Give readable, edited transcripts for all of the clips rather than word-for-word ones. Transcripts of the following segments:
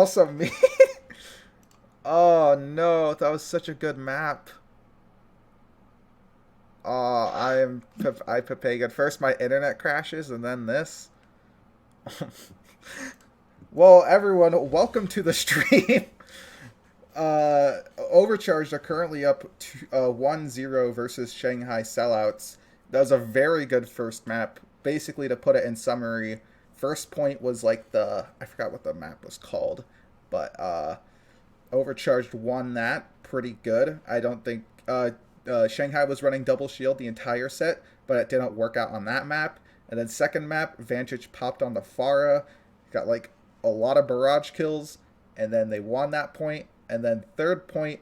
also me. Oh no, that was such a good map. Oh, I Papaga. First my internet crashes and then this. Well, everyone, welcome to the stream. Overcharged are currently up to 1-0 versus Shanghai Sellouts. That was a very good first map. Basically, to put it in summary, first point was like I forgot what the map was called, but Overcharged won that pretty good. I don't think Shanghai was running double shield the entire set, but it didn't work out on that map. And then second map, Vantage popped on the Pharah, got like a lot of barrage kills, and then they won that point. And then third point,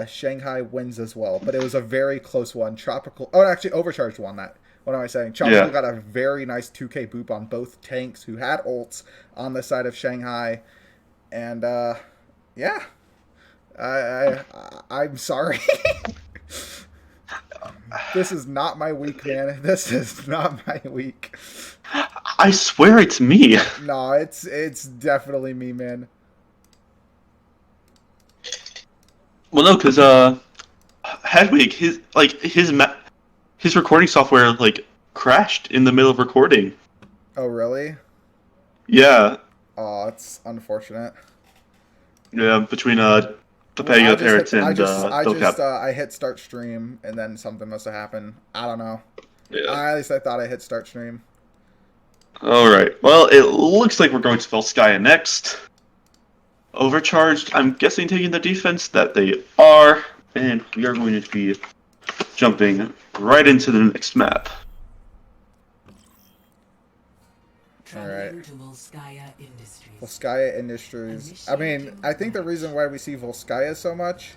Shanghai wins as well, but it was a very close one. Tropical, oh, actually, Overcharged won that. What am I saying? Tropical got a very nice 2k boop on both tanks who had ults on the side of Shanghai, and yeah, I'm sorry. This is not my week, man. This is not my week. I swear it's me. No, it's definitely me, man. Well, no, because Hedwig, his recording software crashed in the middle of recording. Oh, really? Yeah. Oh, it's unfortunate. Yeah, between Papaya Parrots and I hit start stream and then something must have happened. I don't know. Yeah. At least I thought I hit start stream. All right. Well, it looks like we're going to Volskaya next. Overcharged, I'm guessing taking the defense that they are, and we are going to be jumping right into the next map. Alright. Volskaya Industries. I mean, I think the reason why we see Volskaya so much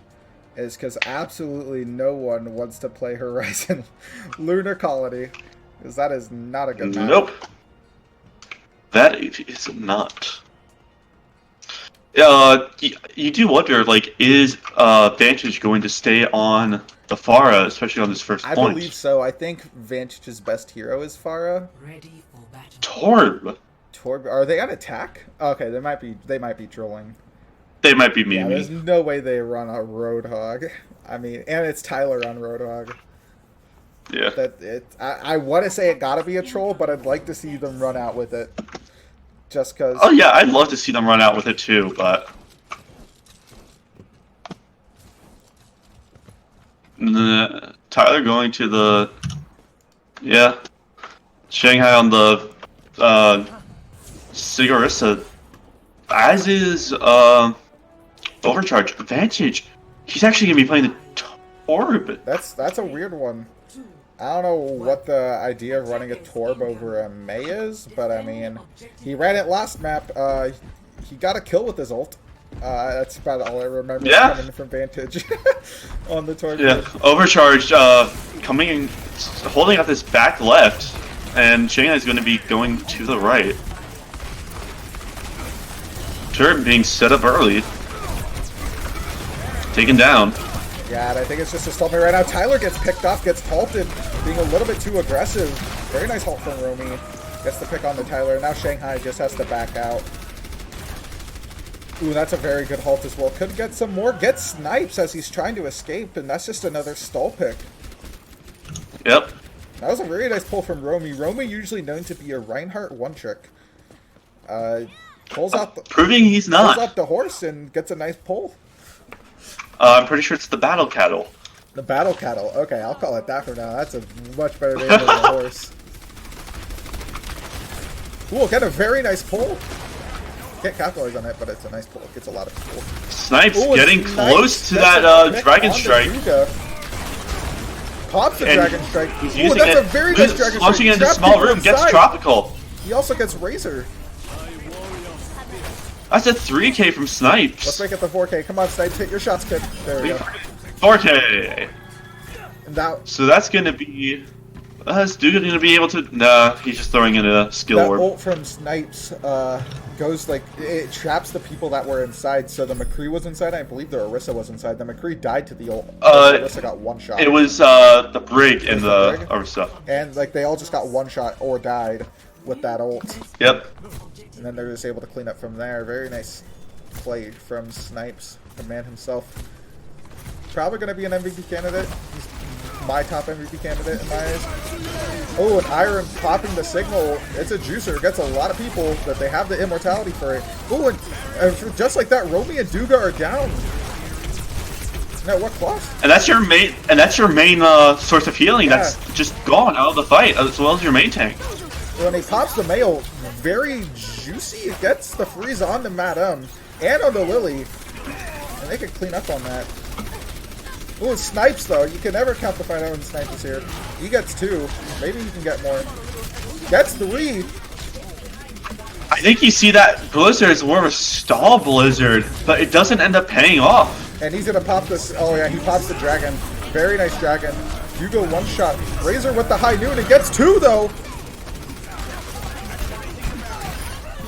is because absolutely no one wants to play Horizon Lunar Colony, because that is not a good map. Nope. That is not. You do wonder, is Vantage going to stay on the Pharah, especially on this first point? I believe so. I think Vantage's best hero is Pharah. Torb. Torb. Are they on attack? Okay, they might be trolling. They might be memeing. Yeah, there's no way they run a Roadhog. I mean, and it's Tyler on Roadhog. Yeah. I want to say it gotta be a troll, but I'd like to see them run out with it. Just because. Oh yeah, I'd love to see them run out with it too, but Tyler going to the Shanghai on the Cigarissa, as is Overcharge. Vantage, he's actually gonna be playing the Torb. That's a weird one. I don't know what the idea of running a Torb over a Mei is, but I mean, he ran it last map. He got a kill with his ult. That's about all I remember coming from Vantage on the Torb. Yeah, Overcharged coming in, holding up this back left, and Shanghai is going to be going to the right. Turret being set up early. Taken down. Yeah, and I think it's just a stalemate right now. Tyler gets picked off, gets halted, being a little bit too aggressive. Very nice halt from Romy. Gets the pick on the Tyler. Now Shanghai just has to back out. Ooh, that's a very good halt as well. Could get some more. Get snipes as he's trying to escape, and that's just another stall pick. Yep. That was a very nice pull from Romy. Romy usually known to be a Reinhardt one-trick. Pulls out proving he's not. Pulls up the horse and gets a nice pull. I'm pretty sure it's the Battle Cattle. The Battle Cattle. Okay, I'll call it that for now. That's a much better name than the horse. Cool, get a very nice pull. Can't capitalize on it, but it's a nice pull. It gets a lot of pull. Snipes getting close to that Dragon Strike. Pops the Dragon Strike. He's using that's a very nice Dragon Strike. Launching it into a small room, gets Tropical. He also gets Razor. That's a 3k from Snipes. Let's make it the 4k. Come on, Snipes, hit your shots, kid. There we go. 4k. So that's gonna be. Is Duke gonna be able to? Nah, he's just throwing in a skill orb. That ult from Snipes goes it traps the people that were inside. So the McCree was inside. I believe the Orisa was inside. The McCree died to the ult. Orisa got one shot. It was the Brig and the Orisa. And they all just got one shot or died with that ult. Yep. And then they're just able to clean up from there. Very nice. play from Snipes, the man himself. Probably going to be an MVP candidate. He's my top MVP candidate in my eyes. Oh, and Iron popping the signal. It's a juicer. Gets a lot of people, but they have the immortality for it. Oh, and just like that, Romy and Duga are down. Now what class? And that's your main. Source of healing. Yeah. That's just gone out of the fight, as well as your main tank. When he pops the mail, very juicy. It gets the freeze on the Madame and on the Lily, and they can clean up on that. Ooh, Snipes though. You can never count the fight out when Snipes is here. He gets 2. Maybe he can get more. Gets 3. I think you see that Blizzard is more of a stall Blizzard, but it doesn't end up paying off. And he's gonna pop this. Oh yeah, he pops the dragon. Very nice dragon. You go one shot. Razor with the high noon. It gets 2 though.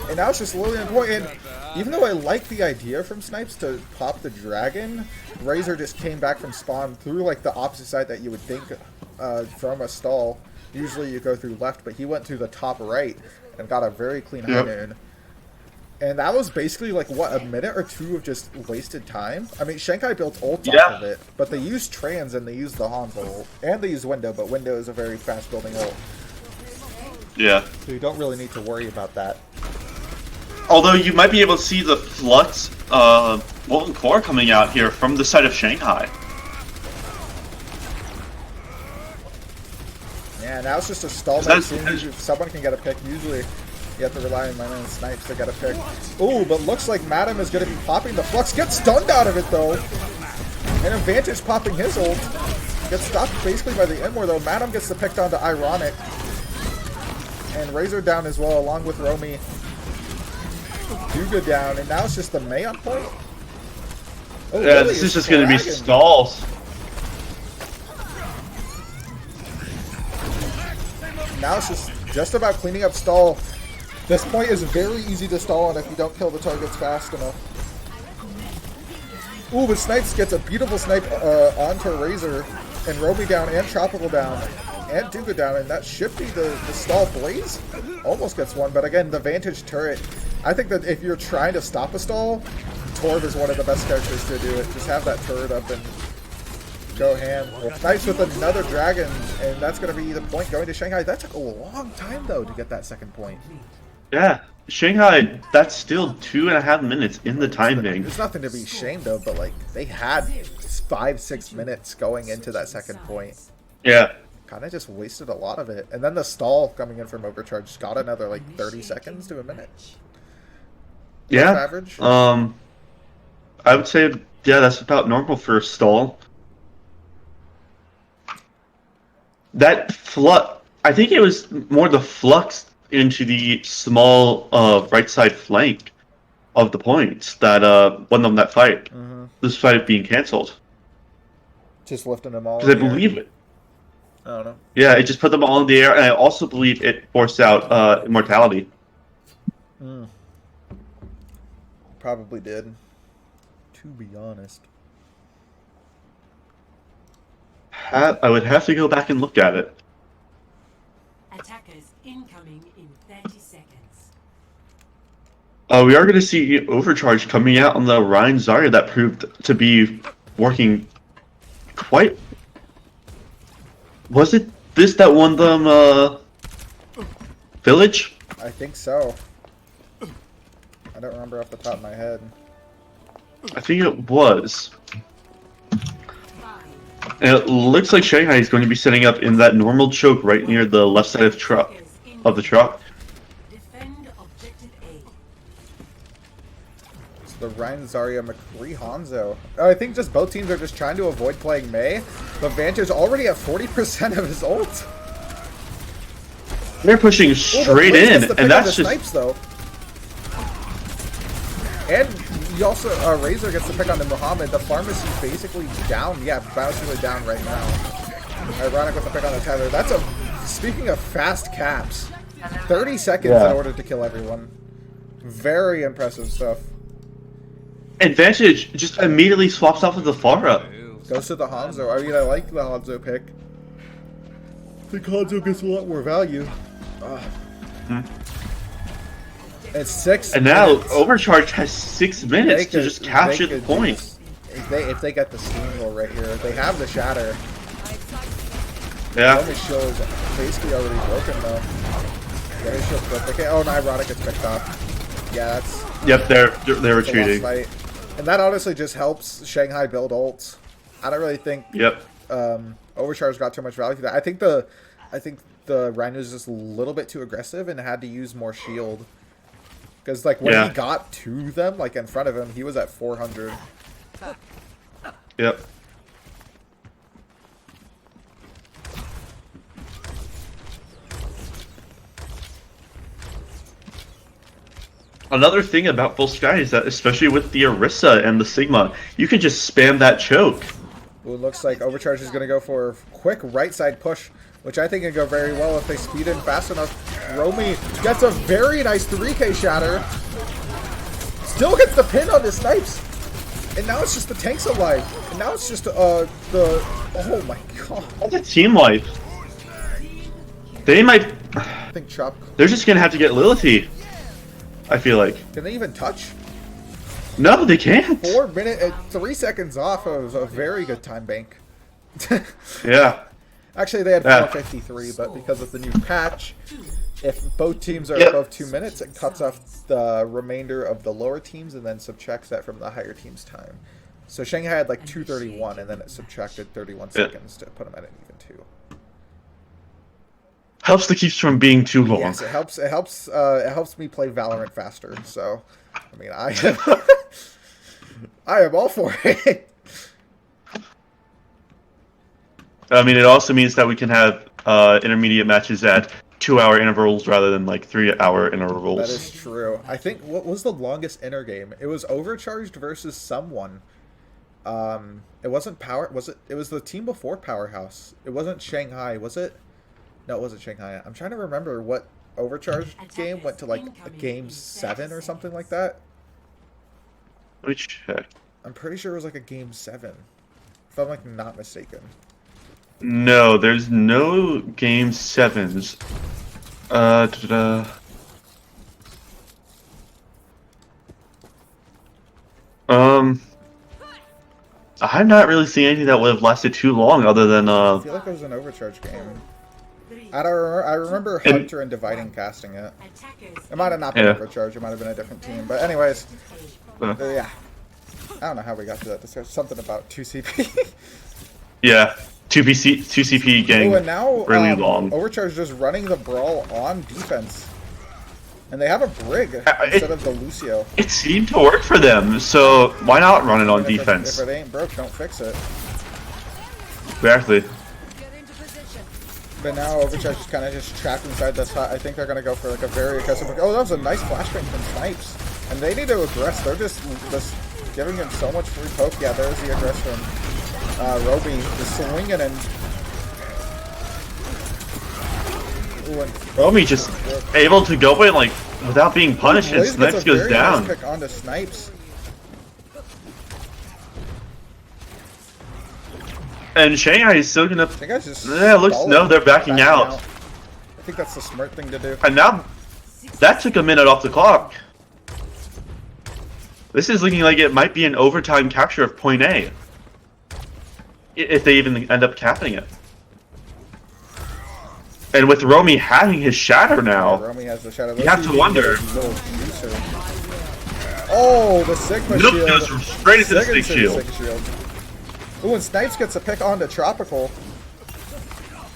And now it's just Lily and Boy. And even though I like the idea from Snipes to pop the dragon, Razor just came back from spawn through like the opposite side that you would think from a stall. Usually you go through left, but he went through the top right and got a very clean high noon. And that was basically like, what, a minute or 2 of just wasted time? I mean, Shanghai built ult off of it, but they used trans and they used the Hanzo ult. And they used window, but window is a very fast building ult. Yeah. So you don't really need to worry about that. Although you might be able to see the Flux Molten Core coming out here from the side of Shanghai. Yeah, now it's just a stall that someone can get a pick. Usually you have to rely on my man Snipes to get a pick. Ooh, but looks like Madam is going to be popping the Flux. Gets stunned out of it though. And Advantage popping his ult. Gets stopped basically by the Immor though. Madam gets the pick down to Ironic. And Razor down as well, along with Romy. Duga down, and now it's just the May on point. Oh, yeah, really? this is just going to be stalls. Now it's just about cleaning up stall. This point is very easy to stall on if you don't kill the targets fast enough. Ooh, but Snipes gets a beautiful snipe onto Razor, and Roby down, and Tropical down, and Duga down, and that should be the stall. Blaze almost gets one, but again, the Vantage turret. I think that if you're trying to stop a stall, Torv is one of the best characters to do it. Just have that turret up and go ham. Well, Snipes with another dragon, and that's going to be the point going to Shanghai. That took a long time, though, to get that second point. Yeah, Shanghai, that's still 2.5 minutes in the time bank. There's nothing to be ashamed of, but, like, they had 5-6 minutes going into that second point. Yeah. Kind of just wasted a lot of it. And then the stall coming in from Overcharged got another, like, 30 seconds to a minute. Yeah. Average? I would say, yeah, that's about normal for a stall. That flux, I think it was more the flux into the small right side flank of the points that won them that fight. Mm-hmm. This fight being canceled. Just lifting them all. Because I believe it. I don't know. Yeah, it just put them all in the air, and I also believe it forced out immortality. Mm. Probably did, to be honest. I would have to go back and look at it. Attackers incoming in 30 seconds. We are going to see Overcharge coming out on the Ryan Zarya that proved to be working quite... Was it this that won them Village? I think so. I don't remember off the top of my head. I think it was. And it looks like Shanghai is going to be setting up in that normal choke right near the left side of the truck. Defend objective A. It's the Ryan Zarya McCree Hanzo. I think just both teams are just trying to avoid playing Mei. But Vantage already at 40% of his ult. They're pushing straight in, and that's just... Snipes, though. And you also, Razor gets the pick on the Muhammad. The Pharmacy basically down. Yeah, basically down right now. Ironic with the pick on the Tether. That's a, speaking of fast caps, 30 seconds in order to kill everyone. Very impressive stuff. Advantage just immediately swaps off with the Pharah. Goes to the Hanzo. I mean, I like the Hanzo pick. I think Hanzo gets a lot more value. It's 6 And now minutes. Overcharged has 6 minutes to just capture the point. If they get the steamroll right here, they have the shatter. Yeah. Romy shield is basically already broken though. Yeah, his shield's broken. Okay, oh, and Ironic gets picked off. Yeah, that's. Yep, they're it's a lost retreating. fight. And that honestly just helps Shanghai build ults. I don't really think Yep. Overcharge got too much value to that. I think the Rhino's just a little bit too aggressive and had to use more shield. Because like when he got to them, like in front of him, he was at 400. Yep. Another thing about Full Sky is that, especially with the Orisa and the Sigma, you can just spam that choke. Ooh, looks like Overcharge is going to go for a quick right side push, which I think can go very well if they speed in fast enough. Romy gets a very nice 3K shatter. Still gets the pin on the snipes. And now it's just the tanks alive. And now it's just oh my god. That's a team life. They might... I think Chop. They're just going to have to get Lilithy, I feel like. Can they even touch? No, they can't. 4 minutes, 3 seconds off of a very good time bank. Yeah. Actually, they had 453, but because of the new patch, if both teams are above 2 minutes, it cuts off the remainder of the lower teams and then subtracts that from the higher team's time. So Shanghai had like 231, and then it subtracted 31 seconds to put them at an even 2. Helps the keeps from being too long. Yes, it helps. It helps me play Valorant faster. So, I mean, I am all for it. I mean, it also means that we can have intermediate matches at 2-hour intervals rather than like 3-hour intervals. That is true. I think what was the longest inter game? It was Overcharged versus someone. It wasn't Power. Was it? It was the team before Powerhouse. It wasn't Shanghai, was it? No, it wasn't Shanghai. I'm trying to remember what Overcharged game went to like a game 7 or something like that. Let me check. I'm pretty sure it was like a game 7, if I'm like not mistaken. No, there's no game 7s. I'm not really seeing anything that would have lasted too long, other than I feel like it was an Overcharge game. I don't remember. I remember Hunter and Dividing casting it. It might have not been Overcharge. It might have been a different team. But anyways, yeah. I don't know how we got to that. There's something about 2CP. Yeah, 2CP getting and now really long. Overcharge just running the brawl on defense. And they have a Brig instead of the Lucio. It seemed to work for them, so why not run it on defense? If it ain't broke, don't fix it. Exactly. But now Overcharge is kind of just trapped inside this hut. I think they're going to go for like a very aggressive... Oh, that was a nice flashbang from Snipes. And they need to aggress. They're just giving him so much free poke. Yeah, there's the aggression. Roby just swinging and... Romy just able to go in like without being punished, and Snipes goes down. Nice pick onto Snipes. And Shanghai is still gonna... Yeah, looks... No, they're backing out. I think that's the smart thing to do. And now, that took a minute off the clock. This is looking like it might be an overtime capture of point A. If they even end up capping it. And with Romy having his shatter now, Romy has the shatter. You have to wonder. Oh, the Sigma shield. Nope, goes straight into the Sig shield. Ooh, and Snipes gets a pick onto Tropical.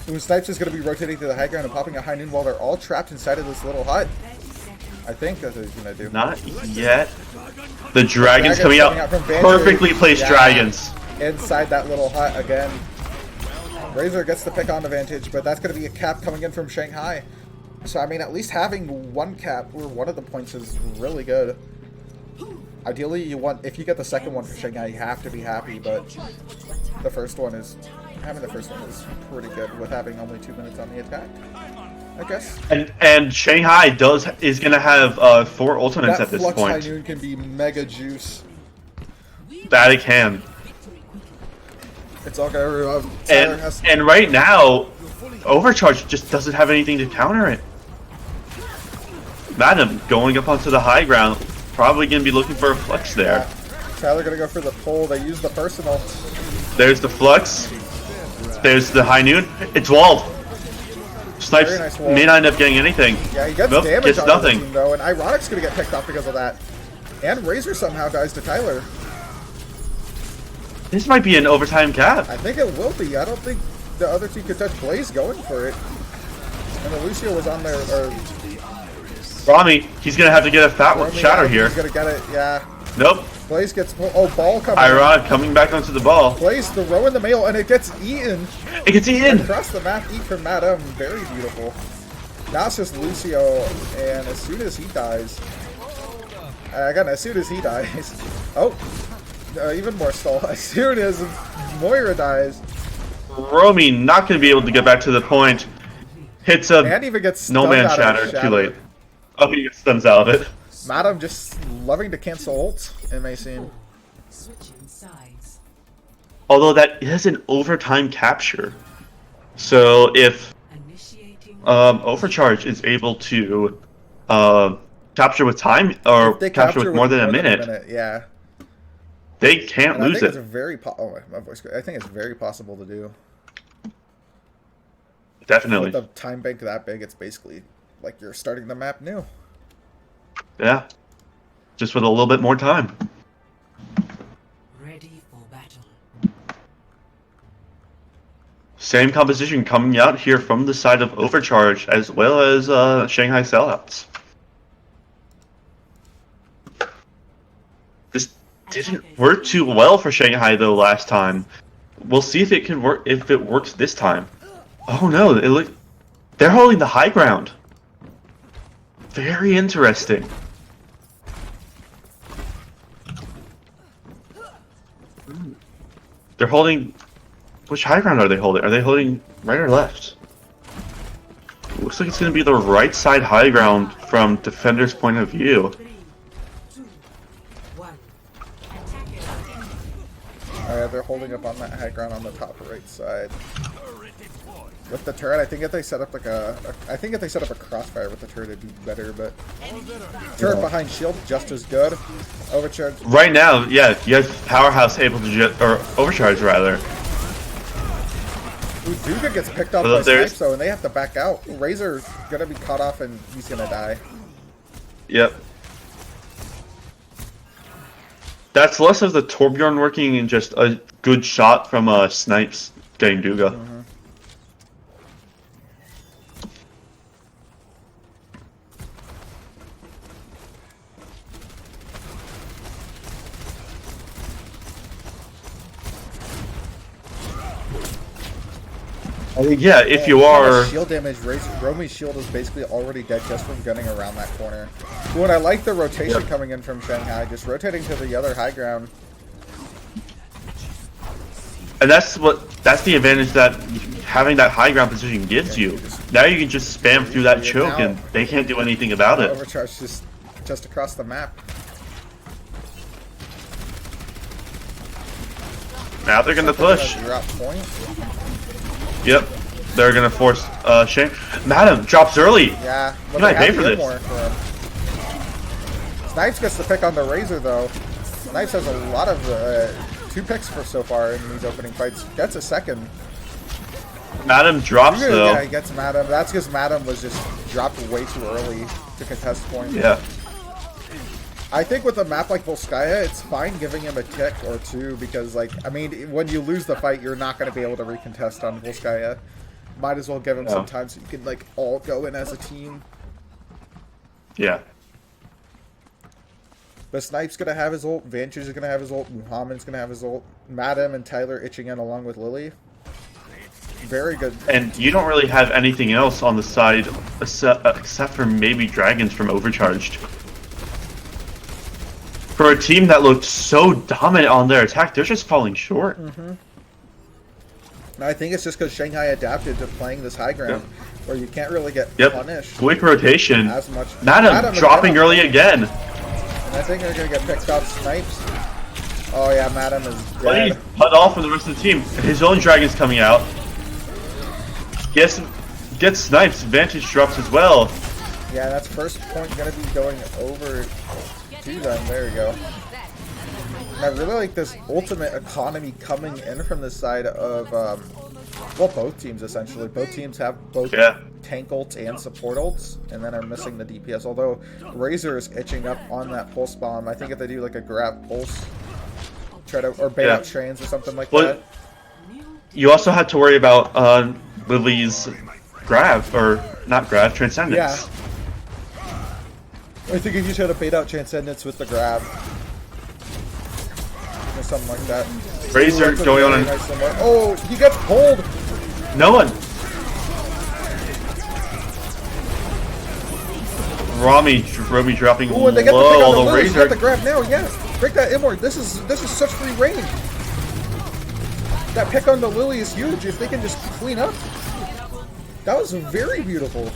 Ooh, Snipes is going to be rotating to the high ground and popping a high noon while they're all trapped inside of this little hut. I think that's what he's going to do. Not yet. The dragon's coming out. Perfectly placed dragons. Inside that little hut again. Razor gets the pick on the Vantage, but that's going to be a cap coming in from Shanghai. So, I mean, at least having one cap or one of the points is really good. Ideally, you want, if you get the second one for Shanghai, you have to be happy, but the first one is, having the first one is pretty good with having only 2 minutes on the attack, I guess. And Shanghai is going to have 4 ultimates at this point. That Flux High Noon can be mega juice. That it can. It's all good. And right now, Overcharge just doesn't have anything to counter it. Madam going up onto the high ground. Probably going to be looking for a flex there. Yeah. Tyler gonna go for the pull. They use the personal. There's the flux. There's the high noon. It's walled. Snipes Nice wall. may not end up getting anything. Yeah, he gets Nope, damage gets on nothing. the team, though, and Ironic's gonna get picked off because of that. And Razor somehow dies to Tyler. This might be an overtime cap. I think it will be. I don't think the other team could touch Blaze going for it. And the Lucio was on there. Or Rami, he's going to have to get a fat one shatter here. He's gonna get it. Yeah. Nope. Blaze gets ball coming. Ironic coming back onto the ball. Blaze the row in the mail, and it gets eaten. It gets eaten. Across the map, eat from Madam. Very beautiful. Now it's just Lucio, and as soon as he dies, again, as soon as he dies, even more stall. As soon as Moira dies, Romy not going to be able to get back to the point. Hits a and even gets no stunned man out of shatter. Too late. Oh, he gets stuns out of it. Madam just loving to cancel ults, it may seem. Switching sides. Although that is an overtime capture. So if Initiating. Overcharge is able to capture with time or If they capture with more than a minute, yeah. they can't And I lose think it's it. very my voice. I think it's very possible to do. Definitely. With the time bank that big, it's basically like you're starting the map new. Yeah. Just with a little bit more time. Ready for battle. Same composition coming out here from the side of Overcharge as well as Shanghai Sellouts. This didn't work too well for Shanghai though last time. We'll see if it can work if it works this time. Oh no, they're holding the high ground. Very interesting. They're holding. Which high ground are they holding? Are they holding right or left? Looks like it's going to be the right side high ground from defender's point of view. 3, 2, 1. Alright, they're holding up on that high ground on the top right side. With the turret, I think if they set up like I think if they set up a crossfire with the turret, it'd be better. But turret behind shield just as good. Overcharge. Right now, yeah, you have Powerhouse able to or Overcharge rather. Ooh, Duga gets picked off Well, by there's- Snipes though, and they have to back out. Razor's gonna be caught off, and he's gonna die. Yep. That's less of the Torbjorn working and just a good shot from Snipes getting Duga. I think, yeah, if you are... Shield damage, Romi's shield is basically already dead just from gunning around that corner. Ooh, and I like the rotation Yep. coming in from Shanghai, just rotating to the other high ground. And that's the advantage that having that high ground position gives you. Now you can just spam through that choke and they can't do anything about it. Overcharge just across the map. Now they're gonna push. Drop point. Yep. They're gonna force Shane. Madam drops early. Yeah, but You might they pay have for the this. more for him. Snipes gets the pick on the Razor though. Snipes has a lot of 2 picks for so far in these opening fights. Gets a second. Madam drops though. Yeah, he gets Madam. That's because Madam was just dropped way too early to contest point. Yeah. I think with a map like Volskaya, it's fine giving him a tick or 2 because, like, I mean, when you lose the fight, you're not going to be able to recontest on Volskaya. Might as well give him some time so you can, like, all go in as a team. Yeah. But Snipe's going to have his ult, Vanture's going to have his ult, Muhammad's going to have his ult, Madam and Tyler itching in along with Lily. Very good. And you don't really have anything else on the side except for maybe Dragons from Overcharged. For a team that looked so dominant on their attack, they're just falling short. And I think it's just because Shanghai adapted to playing this high ground where you can't really get punished Quick rotation. as much. Madam dropping early again. And I think they're going to get picked off Snipes. Oh yeah, Madam is But he's dead. cut off from the rest of the team. His own Dragon's coming out. Gets Snipes. Vantage drops as well. Yeah, that's first point gonna be going over to them. There we go. And I really like this ultimate economy coming in from the side of, well, both teams essentially. Both teams have both tank ults and support ults, and then are missing the DPS. Although Razor is itching up on that pulse bomb. I think if they do like a grab pulse, try to or bait out trains or something like that. You also had to worry about Lily's grab or not grab transcendence. Yeah. I think if you try to bait out transcendence with the grab. Or something like that. Razor going on and... Oh, he gets pulled! No one! Romy dropping Ooh, and they low, get the although Razor. Razor... Get the grab now, yes! Break that Immort, this is such free reign! That pick on the Lily is huge if they can just clean up. That was very beautiful.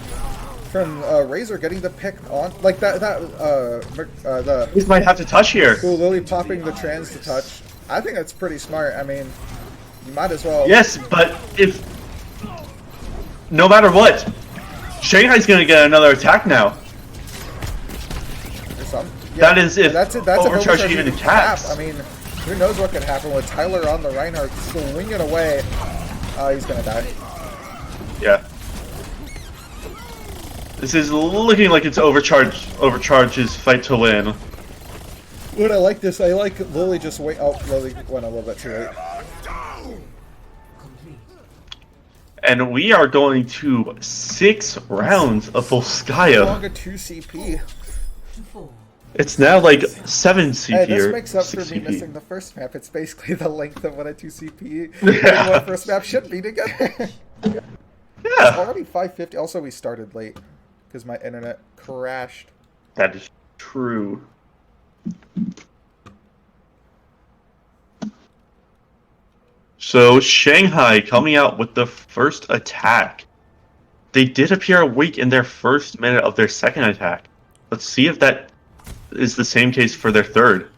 From Razor getting the pick on, like the... He might have to touch here. Cool, Lily popping the trans to touch. I think that's pretty smart. I mean, you might as well... Yes, but if... No matter what, Shanghai's gonna get another attack now. Yeah, that is if that's Overcharged even attacks. I mean, who knows what could happen with Tyler on the Reinhardt swinging away. He's gonna die. Yeah. This is looking like it's Overcharged's fight to win. What I like this, I like Lily just wait. Oh, Lily went a little bit too late. And we are going to 6 rounds of Volskaya. Longer 2 CP. It's now like 7 CP. Hey, this makes up for me CP. missing the first map. It's basically the length of what a 2 CP and what first map should be together. Yeah. It's already 5:50. Also, we started late because my internet crashed. That is true. So Shanghai coming out with the first attack. They did appear weak in their first minute of their second attack. Let's see if that is the same case for their third.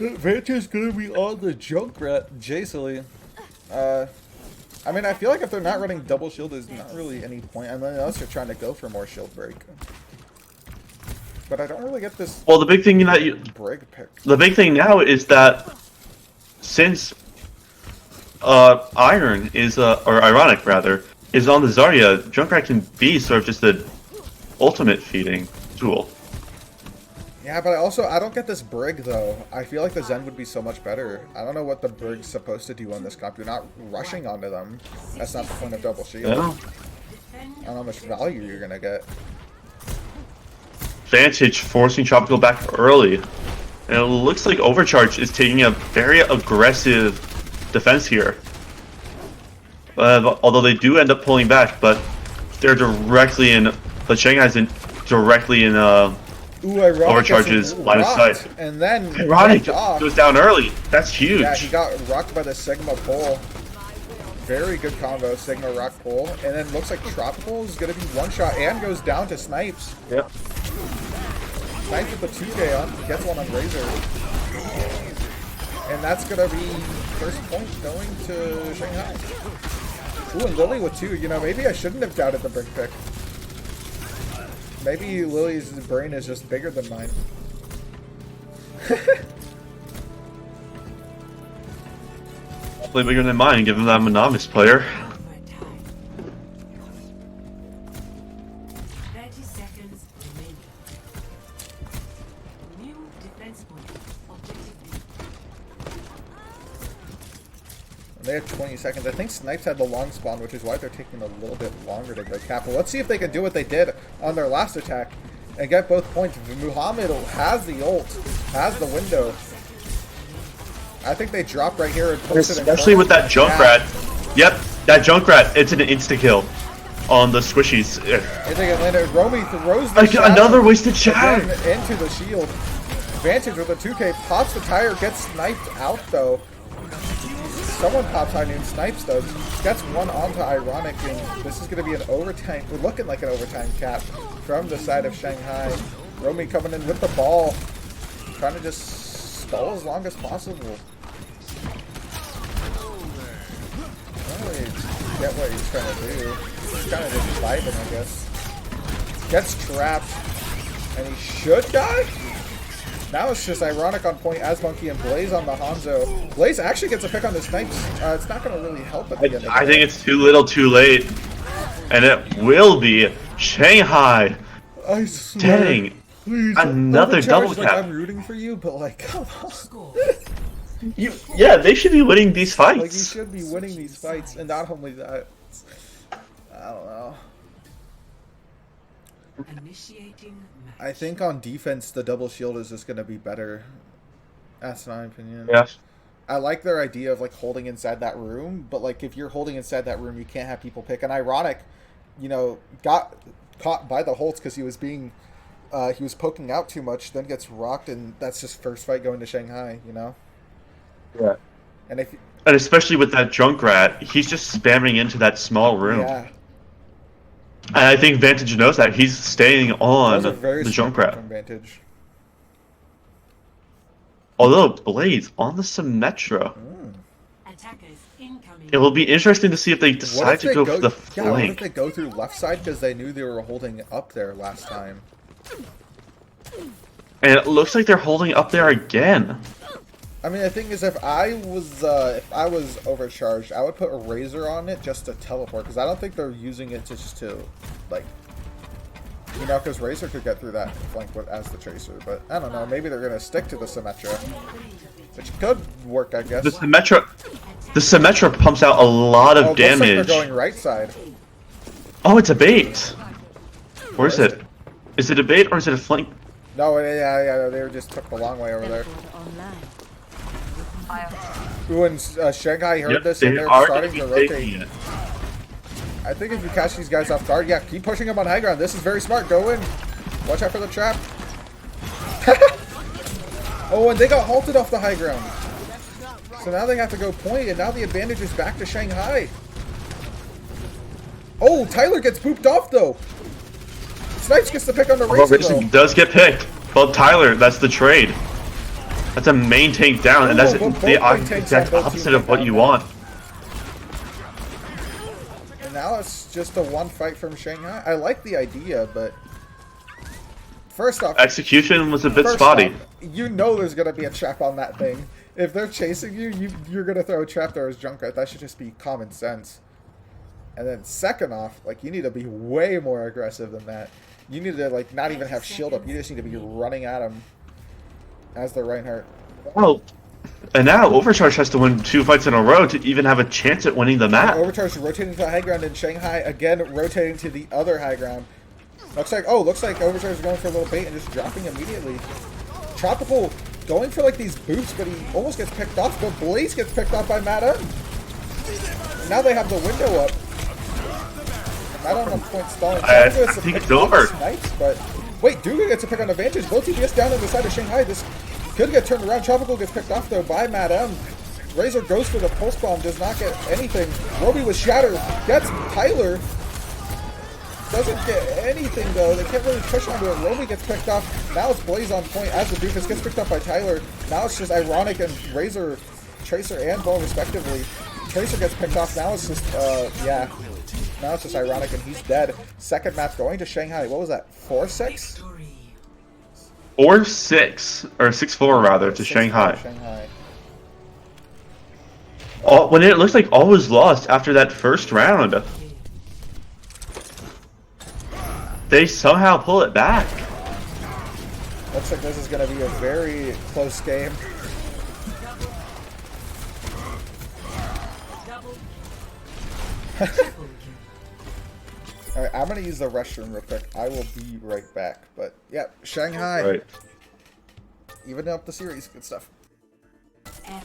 Vantage's gonna be on the Junkrat, Jacely. I mean, I feel like if they're not running double shield, there's not really any point, unless they're trying to go for more shield break. But I don't really get this. Well, the big thing that you, Brig pick. the big thing now is that since Iron is or Ironic rather is on the Zarya, Junkrat can be sort of just the ultimate feeding tool. Yeah, but I don't get this Brig though. I feel like the Zen would be so much better. I don't know what the Brig's supposed to do on this comp. You're not rushing onto them. That's not the point of double shield. Yeah. I don't know how much value you're gonna get. Vantage forcing Tropical back early. And it looks like Overcharge is taking a very aggressive defense here. Although they do end up pulling back, but they're directly in. But Shanghai's directly in Overcharge's line of sight. And then Ironic goes down early. That's huge. Yeah, he got rocked by the Sigma pull. Very good combo, Sigma rock pull. And then looks like Tropical is going to be one shot and goes down to Snipes. Yep. Snipes with the 2K on, gets one on Razor. And that's going to be first point going to Shanghai. Ooh, and Lily with 2. You know, maybe I shouldn't have doubted the brick pick. Maybe Lily's brain is just bigger than mine. Play bigger than mine, given that I'm a novice player. 30 seconds remaining. New defense point. Objective They have 20 seconds. I think Snipes had the long spawn, which is why they're taking a little bit longer to break Capital. Let's see if they can do what they did on their last attack and get both points. Muhammad has the ult, has the window. I think they drop right here and post it. Especially with that Junkrat. Yep, that Junkrat. It's an insta-kill on the squishies. I think it landed. Romy throws the another wasted shot into the shield. Vantage with a 2K pops the tire, gets sniped out though. Someone pops high noon, Snipes does. Gets one onto Ironic, and this is going to be an overtime. We're looking like an overtime cap from the side of Shanghai. Romy coming in with the ball, trying to just stall as long as possible. get what he's trying to do. He's kind of just vibing, I guess. Gets trapped, and he should die? Now it's just ironic on point as Monkey and Blaze on the Hanzo. Blaze actually gets a pick on the snipes. It's not going to really help at the end of the I day. think it's too little too late. And it will be Shanghai. I swear. Dang. Please. Another Overcharged, double like, tap. I'm rooting for you, but like, come on. Score. Yeah, they should be winning these Like, you fights. should be winning these fights, and not only that. I don't know. Initiating match. I think on defense, the double shield is just going to be better. That's my opinion. Yeah. I like their idea of like holding inside that room, but like if you're holding inside that room, you can't have people pick. And Ironic, got caught by the Holtz because he was being, he was poking out too much, then gets rocked, and that's just first fight going to Shanghai, Yeah. And if And especially with that Junkrat, he's just spamming into that small room. yeah, And I think Vantage knows that. He's staying on those are very the smart Junkrat. from Vantage. Although Blaze on the Symmetra. Attackers incoming. It will be interesting to see if they What decide if to they go for the Yeah, what if flank. they go through left side because they knew they were holding up there last time? And it looks like they're holding up there again. I mean, the thing is, if I was overcharged, I would put a Razor on it just to teleport, because I don't think they're using it just to, like, because Razor could get through that flank as the Tracer, but I don't know, maybe they're going to stick to the Symmetra, which could work, I guess. The Symmetra pumps out a lot of Looks like damage. they're going right side. Oh, it's a bait. Where is it? Is it a bait or is it a flank? No, yeah, they just took the long way over there. Ooh, and Shanghai heard this, and they they're are starting going to to be taking rotate. it. I think if you catch these guys off guard, yeah, keep pushing them on high ground. This is very smart. Go in. Watch out for the trap. Oh, and they got halted off the high ground. So now they have to go point, and now the advantage is back to Shanghai. Oh, Tyler gets pooped off, though. Snipes gets to pick on the Although Razor, Racing though. does get picked. Well, Tyler, that's the trade. That's a main tank down, and that's both the main tanks exact on both opposite teams of what down you now. want. And now it's just a one fight from Shanghai. I like the idea, but first off, Execution was a bit First spotty. off, you know there's gonna be a trap on that thing. If they're chasing you, you're gonna throw a trap there as Junkrat. That should just be common sense. And then second off, like, you need to be way more aggressive than that. You need to like not even have shield up. You just need to be running at them as the Reinhardt. Oh, and now Overcharge has to win 2 fights in a row to even have a chance at winning the map. Overcharged rotating to the high ground, and Shanghai again rotating to the other high ground. Looks like Overcharged is going for a little bait and just dropping immediately. Tropical going for like these boots, but he almost gets picked off. But Blaze gets picked off by Madam. Now they have the window up. Madam on point stalling. I Tropical gets to think pick it's off over. Snipes, but wait, Duga gets a pick on advantage. Both TPS down on the side of Shanghai. This could get turned around. Tropical gets picked off though by Madam. Razor goes for the pulse bomb, does not get anything. Roby was shattered, gets Tyler. Doesn't get anything though. They can't really push onto it. Roby gets picked off. Now it's Blaze on point as the Doofus gets picked up by Tyler. Now it's just Ironic and Razor, Tracer and Ball respectively. Tracer gets picked off. Now it's just yeah. Now it's just Ironic and he's dead. Second map going to Shanghai. What was that? 4-6? Victory. Or 6, or 6-4 rather, to 6-4 Shanghai. Shanghai. When it looks like all was lost after that first round, they somehow pull it back. Looks like this is going to be a very close game. Double. Triple kill. Alright, I'm going to use the restroom real quick. I will be right back. But yeah, Shanghai. Right. Even up the series. Good stuff. Epic.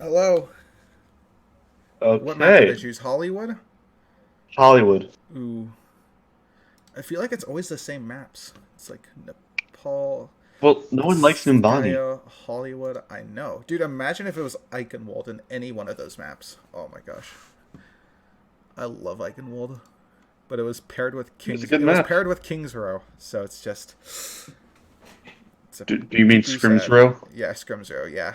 Hello. What map did I Okay. choose? Hollywood? Hollywood. Ooh. I feel like it's always the same maps. It's like Nepal, Well, no one likes Nimbani. Skya, Hollywood. I know. Dude, imagine if it was Eichenwald in any one of those maps. Oh my gosh. I love Eichenwald. But it was paired with It's a Kings. good It was map. paired with Kings Row, so it's just. It's a Do you mean poo-poo Scrims sad. Row? Yeah, Scrims Row. Yeah.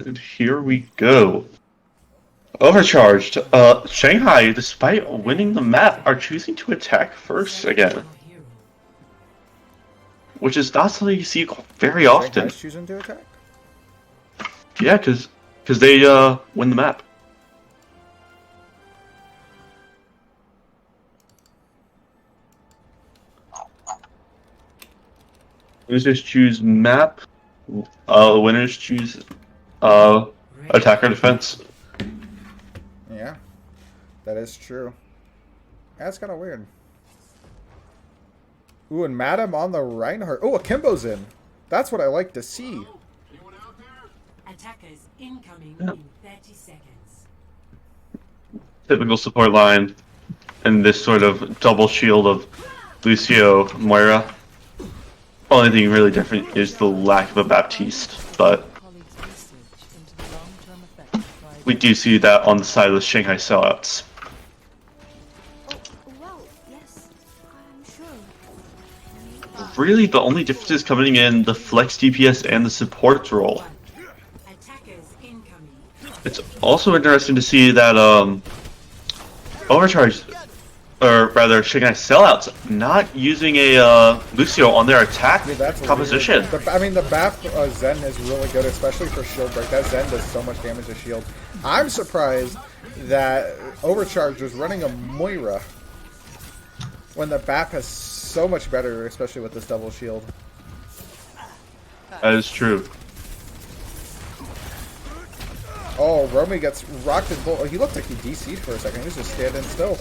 And here we go. Overcharged. Shanghai, despite winning the map, are choosing to attack first again, Your hero. which is not something you see very often. Shanghai's choosing to attack. Yeah, because they win the map. Losers choose map. Winners choose attack or defense. Yeah, that is true. That's kind of weird. Ooh, and Madam on the Reinhardt. Oh, Akimbo's in. That's what I like to see. Attackers incoming Yeah. in 30 seconds. Typical support line, and this sort of double shield of Lucio Moira. Only thing really different is the lack of a Baptiste, but we do see that on the side of the Shanghai Sellouts. Oh, well, yes, I'm sure. Really, the only difference is coming in the flex DPS and the support role. Attackers incoming. It's also interesting to see that Overcharged, or rather Shanghai Sellouts, not using a Lucio on their attack Dude, that's composition. weird. The BAP Zen is really good, especially for shield break. That Zen does so much damage to shield. I'm surprised that Overcharge was running a Moira when the BAP has so much better, especially with this double shield. That is true. Oh, Romy gets rocked and bull. He looked like he DC'd for a second. He was just standing still.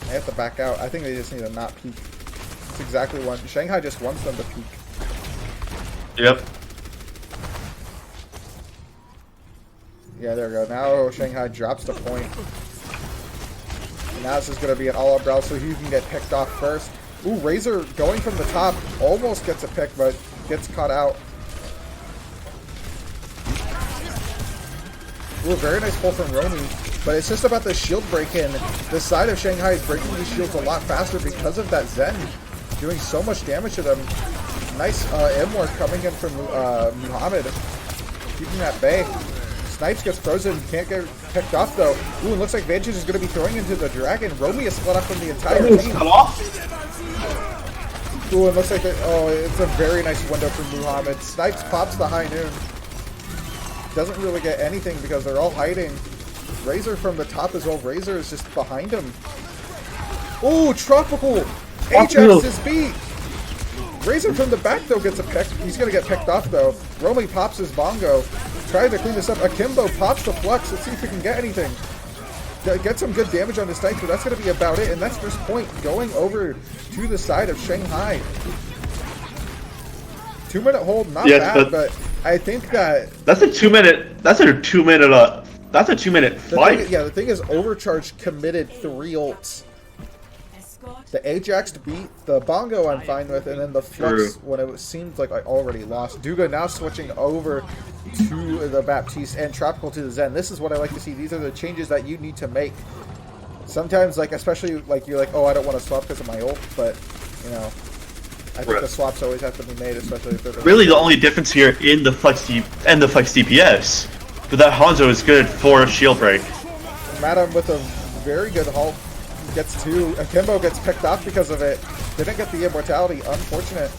They have to back out. I think they just need to not peek. That's exactly what Shanghai just wants them to peek. Yep. Yeah, there we go. Now Shanghai drops the point. And now this is going to be an all-up brawl, so he can get picked off first. Ooh, Razor going from the top almost gets a pick, but gets caught out. Ooh, very nice pull from Romy. But it's just about the shield break-in. The side of Shanghai is breaking these shields a lot faster because of that Zen. Doing so much damage to them. Nice M-Ward coming in from Muhammad. Keeping that bay. Snipes gets frozen. Can't get picked off, though. Ooh, it looks like Vantage is going to be throwing into the Dragon. Romy is split up from the entire team. Ooh, it looks like it's a very nice window from Muhammad. Snipes pops the high noon. Doesn't really get anything because they're all hiding. Razor from the top as well. Razor is just behind him. Ooh, Tropical! Ajax is beat! Razor from the back, though, gets a pick. He's going to get picked off, though. Romy pops his bongo. Trying to clean this up. Akimbo pops the flex. Let's see if we can get anything. Get some good damage on the snipes, but that's going to be about it. And that's first point going over to the side of Shanghai. 2-minute hold, not bad, but I think that that's a 2-minute. That's a 2-minute. That's a 2-minute fight. the thing is, Overcharge committed 3 ults. Escort. The Ajax beat, the Bongo I'm fine with, and then the Flux when it seemed like I already lost. Duga now switching over to the Baptiste and Tropical to the Zen. This is what I like to see. These are the changes that you need to make. Sometimes, like, especially, like, you're like, oh, I don't want to swap because of my ult, but, you know, I think the swaps always have to be made, especially if they're Really, the only difference here in the flex DPS, but that Hanzo is good for a shield break. Madam with a very good halt gets 2. Akimbo gets picked off because of it. Didn't get the immortality. Unfortunate.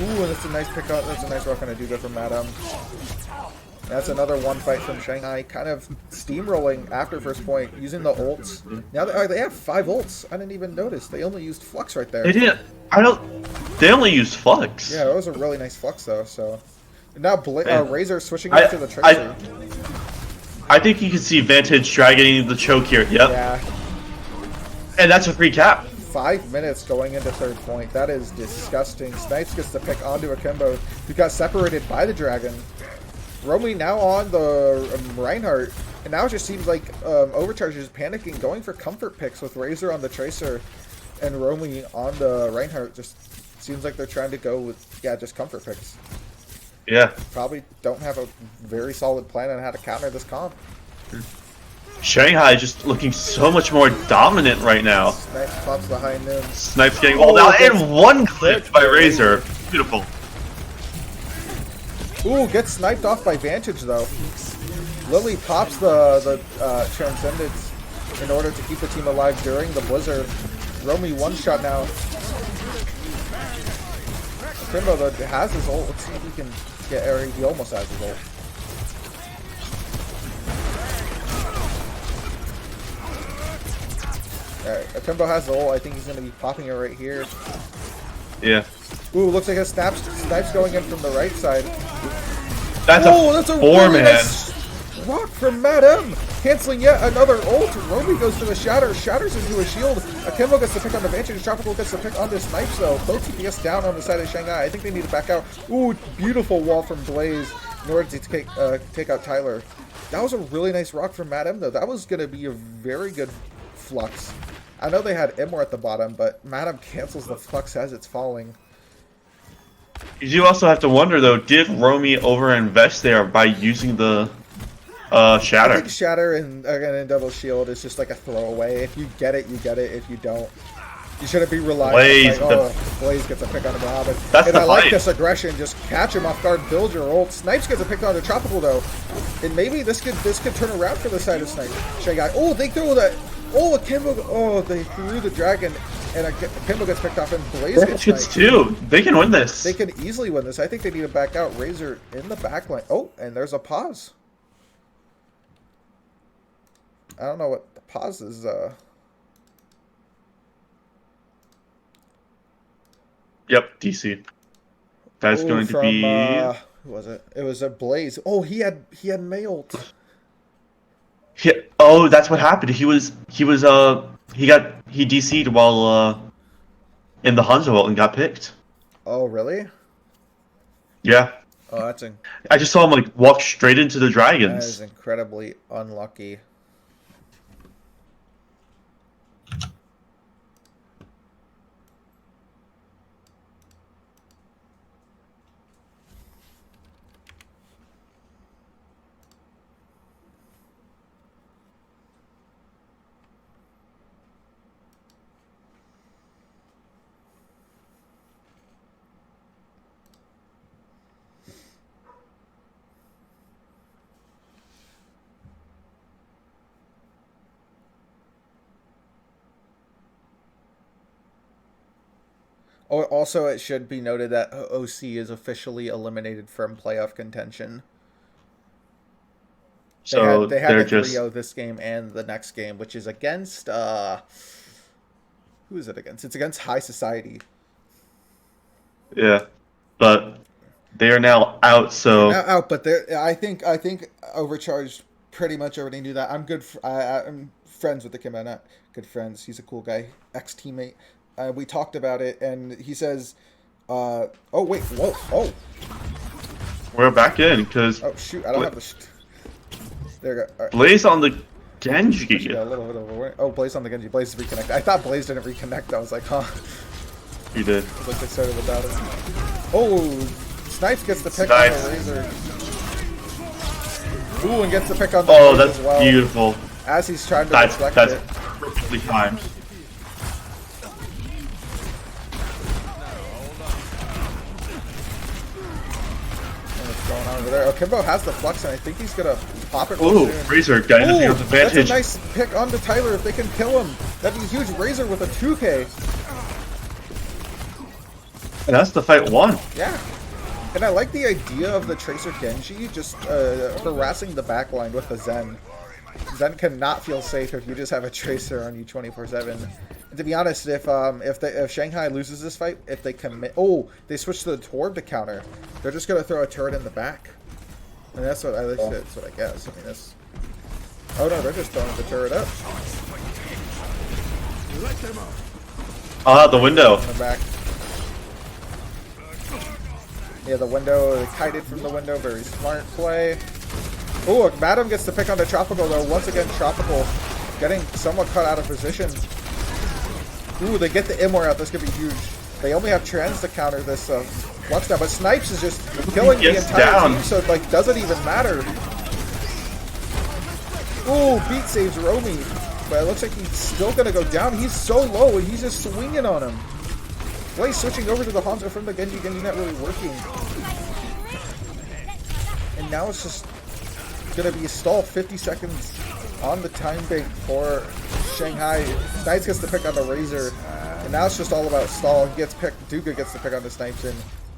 Ooh, that's a nice pick up. That's a nice rock on a Duga from Madam. That's another one fight from Shanghai. Kind of steamrolling after first point, using the ults. Now they have 5 ults. I didn't even notice. They only used Flux right there. They didn't. They only used Flux. Yeah, it was a really nice Flux though. So now Razor switching into the Tracer. I think you can see Vantage dragging the choke here. Yep. Yeah. And that's a free cap. 5 minutes going into third point. That is disgusting. Snipes gets the pick onto Akimbo, who got separated by the dragon. Romy now on the Reinhardt, and now it just seems like Overcharged is panicking, going for comfort picks with Razor on the Tracer and Romy on the Reinhardt. Just seems like they're trying to go with, yeah, just comfort picks. Yeah. Probably don't have a very solid plan on how to counter this comp. Shanghai just looking so much more dominant right now. Snipes pops behind him. Snipes getting walled out, and one clip by Razor. Beautiful. Ooh, gets sniped off by Vantage though. Lily pops the Transcendence in order to keep the team alive during the Blizzard. Romy one shot now. Kimbo though has his ult. Let's see if he can get Eri. He almost has his ult. Alright, Akimbo has the ult. I think he's going to be popping it right here. Yeah. Ooh, looks like a snipes going in from the right side. That's a four-man. Really nice rock from Madam. Canceling yet another ult. Romy goes to the Shatter. Shatters into a shield. Akimbo gets the pick on the Vantage. Tropical gets the pick on the Snipes though. Both TPS down on the side of Shanghai. I think they need to back out. Ooh, beautiful wall from Blaze in order to take out Tyler. That was a really nice rock from Madam though. That was going to be a very good flux. I know they had Immor at the bottom, but Madam cancels the flux as it's falling. You also have to wonder though, did Romy overinvest there by using the Shatter? I think Shatter and Double Shield is just like a throwaway. If you get it, you get it. If you don't, you shouldn't be relying Blaze, on Blaze gets a pick on the Muhammad. That's and the I like fight. this aggression. Just catch him off guard, build your ult. Snipes gets a pick on the Tropical though. And maybe this could turn around for the side of Snipes. Shanghai. Oh, they throw that. Oh, Akimbo. Oh, they threw the dragon. And Akimbo gets picked off, and Blaze gets sniped. Too. They can win this. They can easily win this. I think they need to back out. Razor in the back line. Oh, and there's a pause. I don't know what the pause is. Yep, DC. That's going to be. Who was it? It was a Blaze. Oh, he had mailed. Oh, that's what happened. He DC'd while in the Hanzo ult and got picked. Oh, really? Yeah. Oh, that's I just saw him like walk straight into the that dragons. is incredibly unlucky. Oh, also, it should be noted that OC is officially eliminated from playoff contention. So they had they're the just 3-0 this game and the next game, which is against who is it against? It's against High Society. yeah, but they are now out. So Now out, but I think Overcharged pretty much already knew that. I'm friends with the Kimbo, not good friends. He's a cool guy, ex-teammate. We talked about it, and he says, "Oh wait, whoa, oh, we're back in because oh shoot, I don't have the." There you go. Right. Blaze on the Genji. Yeah, a little bit of a warning. Oh, Blaze on the Genji. Blaze reconnect. I thought Blaze didn't reconnect. I was like, huh. He did. I was like excited about it. Oh, Snipes gets the pick Snipes. on the Razor. Ooh, and gets the pick on the Oh, Blaze that's as well. beautiful. As he's trying to That's reflect it. perfectly timed. What's going on over there? Oh, Kimbo has the flux, and I think he's gonna pop it. Ooh, soon. Razor getting the Ooh, advantage. that's a nice pick onto Tyler if they can kill him. That'd be huge. Razor with a 2K. And that's the fight won. Yeah. And I like the idea of the Tracer Genji just harassing the backline with the Zen. Zen cannot feel safe if you just have a Tracer on you 24/7. And to be honest, if Shanghai loses this fight, if they commit, they switch to the Torb to counter. They're just gonna throw a turret in the back, and that's what I guess. I mean, Oh no, they're just throwing the turret up. The window. In the back. Yeah, the window, kited from the window, very smart play. Oh, Madam gets to pick on the Tropical though. Once again, Tropical getting somewhat cut out of position. Ooh, they get the Immor out. This could be huge. They only have Trends to counter this Flux now, but Snipes is just killing the entire team, so it like doesn't even matter. Ooh, beat saves Romy, but it looks like he's still gonna go down. He's so low and he's just swinging on him. Blaze switching over to the Hanzo from the Genji. Genji not really working. And now it's just gonna be a stall 50 seconds on the time bank for Shanghai. Snipes gets to pick on the Razor. And now it's just all about stall. He gets picked. Duga gets to pick on the Snipes in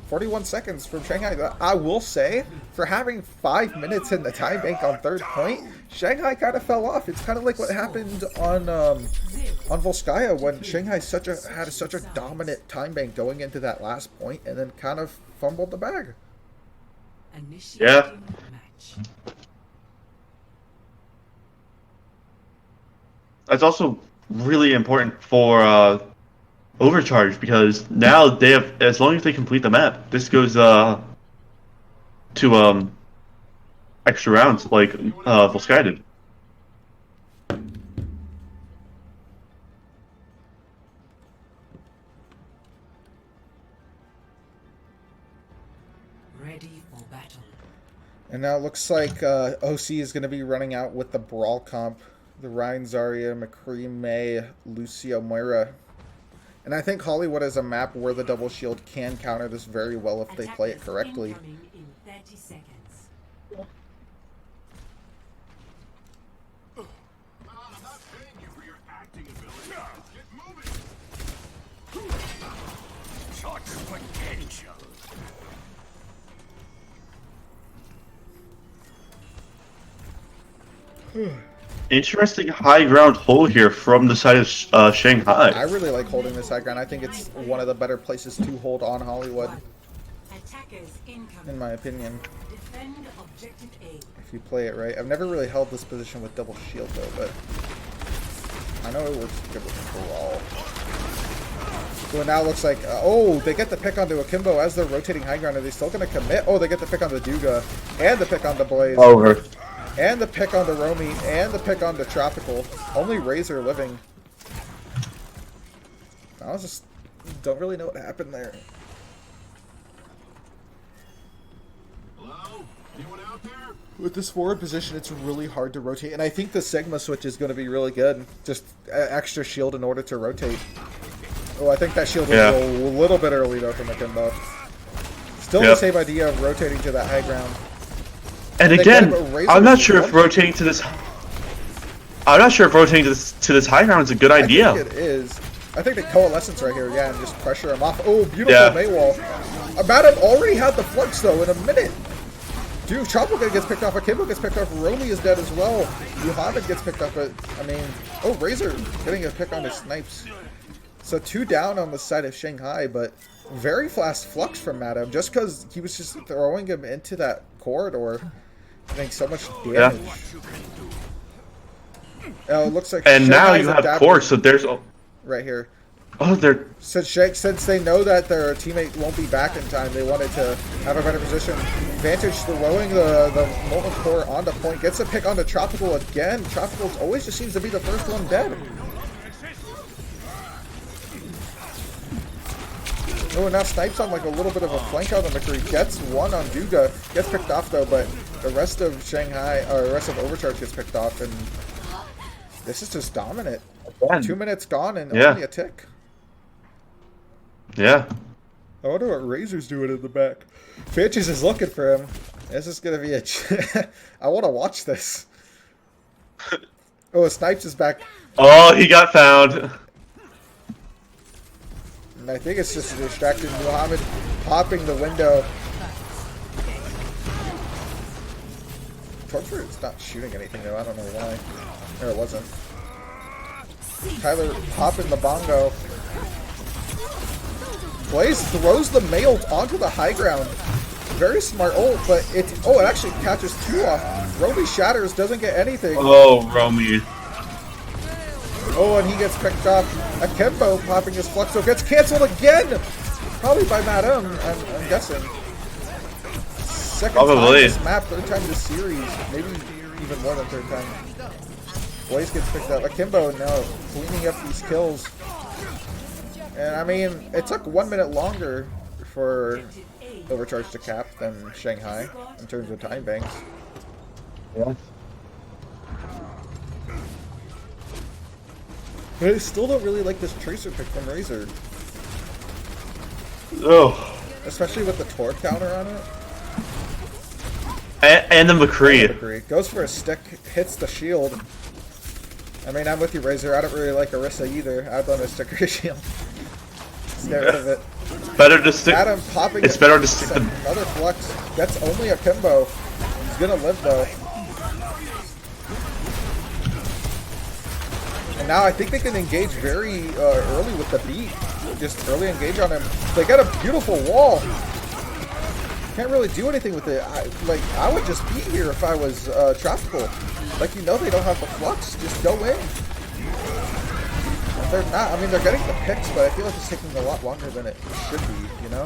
41 seconds from Shanghai. I will say, for having 5 minutes in the time bank on third point, Shanghai kind of fell off. It's kind of like what happened on Volskaya when Shanghai had such a dominant time bank going into that last point and then kind of fumbled the bag. Yeah. That's also really important for Overcharged, because now they have, as long as they complete the map, this goes to extra rounds like Volskaya did. Ready for battle. And now it looks like OC is going to be running out with the Brawl comp. The Ryan, Zarya, McCree, May, Lucio, Moira. And I think Hollywood is a map where the double shield can counter this very well if they play it correctly. Incoming in 30 seconds. Interesting high ground hold here from the side of Shanghai. I really like holding this high ground. I think it's one of the better places to hold on Hollywood, Attackers incoming. in my opinion, Defend objective A. if you play it right. I've never really held this position with double shield though, but I know it works good with Brawl. So it now looks like, oh, they get the pick onto Akimbo as they're rotating high ground. Are they still going to commit? Oh, they get the pick on the Duga, and the pick on the Blaze. Over. And the pick on the Romy, and the pick on the Tropical. Only Razor living. I just don't really know what happened there. Hello? Anyone out there? With this forward position, it's really hard to rotate. And I think the Sigma switch is going to be really good. Just extra shield in order to rotate. Oh, I think that shield was a little bit early, though, from Akimbo. Still the same idea of rotating to that high ground. And again, I'm not sure if rotating to this. I'm not sure if rotating to this high ground is a good idea. I think it is. I think the coalescence right here, yeah, and just pressure him off. Oh, beautiful Maywall. Madam already had the flux though in a minute. Dude, Tropical gets picked off. Akimbo gets picked off. Romy is dead as well. Muhammad gets picked up. But I mean, oh, Razor getting a pick on his Snipes. So 2 down on the side of Shanghai, but very fast flux from Madam just because he was just throwing him into that corridor. I think so much damage. Oh, it looks like. And Shanghai's now you have core, so there's right here. Oh, they're Since they know that their teammate won't be back in time, they wanted to have a better position. Vantage throwing the molten core onto point, gets a pick onto Tropical again. Tropical always just seems to be the first one dead. Oh, and now Snipes on like a little bit of a flank out on McCree. Gets one on Duga. Gets picked off though, but the rest of Shanghai, or the rest of Overcharged gets picked off, and this is just dominant. 2 minutes gone and only a tick. Yeah. I wonder what Razor's doing in the back. Finches is looking for him. This is gonna be a. I want to watch this. Oh, Snipes is back. Oh, he got found. And I think it's just a distraction. Muhammad popping the window. Torchfruit's not shooting anything though. I don't know why. Or it wasn't. Tyler popping the bongo. Blaze throws the mail onto the high ground. Very smart ult, but it actually catches 2 off. Romy shatters, doesn't get anything. Oh, Romy. Oh, and he gets picked up. Akimbo popping his Fluxo gets canceled again! Probably by Madam, I'm guessing. Second time Probably. this map, third time this series. Maybe even more than third time. Blaze gets picked up. Akimbo, no. Cleaning up these kills. And I mean, it took 1 minute longer for Overcharged to cap than Shanghai in terms of time banks. Yeah. But I still don't really like this Tracer pick from Razor. Oh. Especially with the Torque counter on it. And the McCree. Agree. Goes for a stick, hits the shield. I mean, I'm with you, Razor. I don't really like Orisa either. I'd want to stick her shield. Just get rid of it. Better to stick. Adam popping. It's better to stick the. Another Flux. That's only a Kimbo. He's gonna live though. And now I think they can engage very early with the beat. Just early engage on him. They got a beautiful wall. Can't really do anything with it. I would just be here if I was Tropical. Like, you know they don't have the Flux. Just go in. They're not. I mean, they're getting the picks, but I feel like it's taking a lot longer than it should be, you know?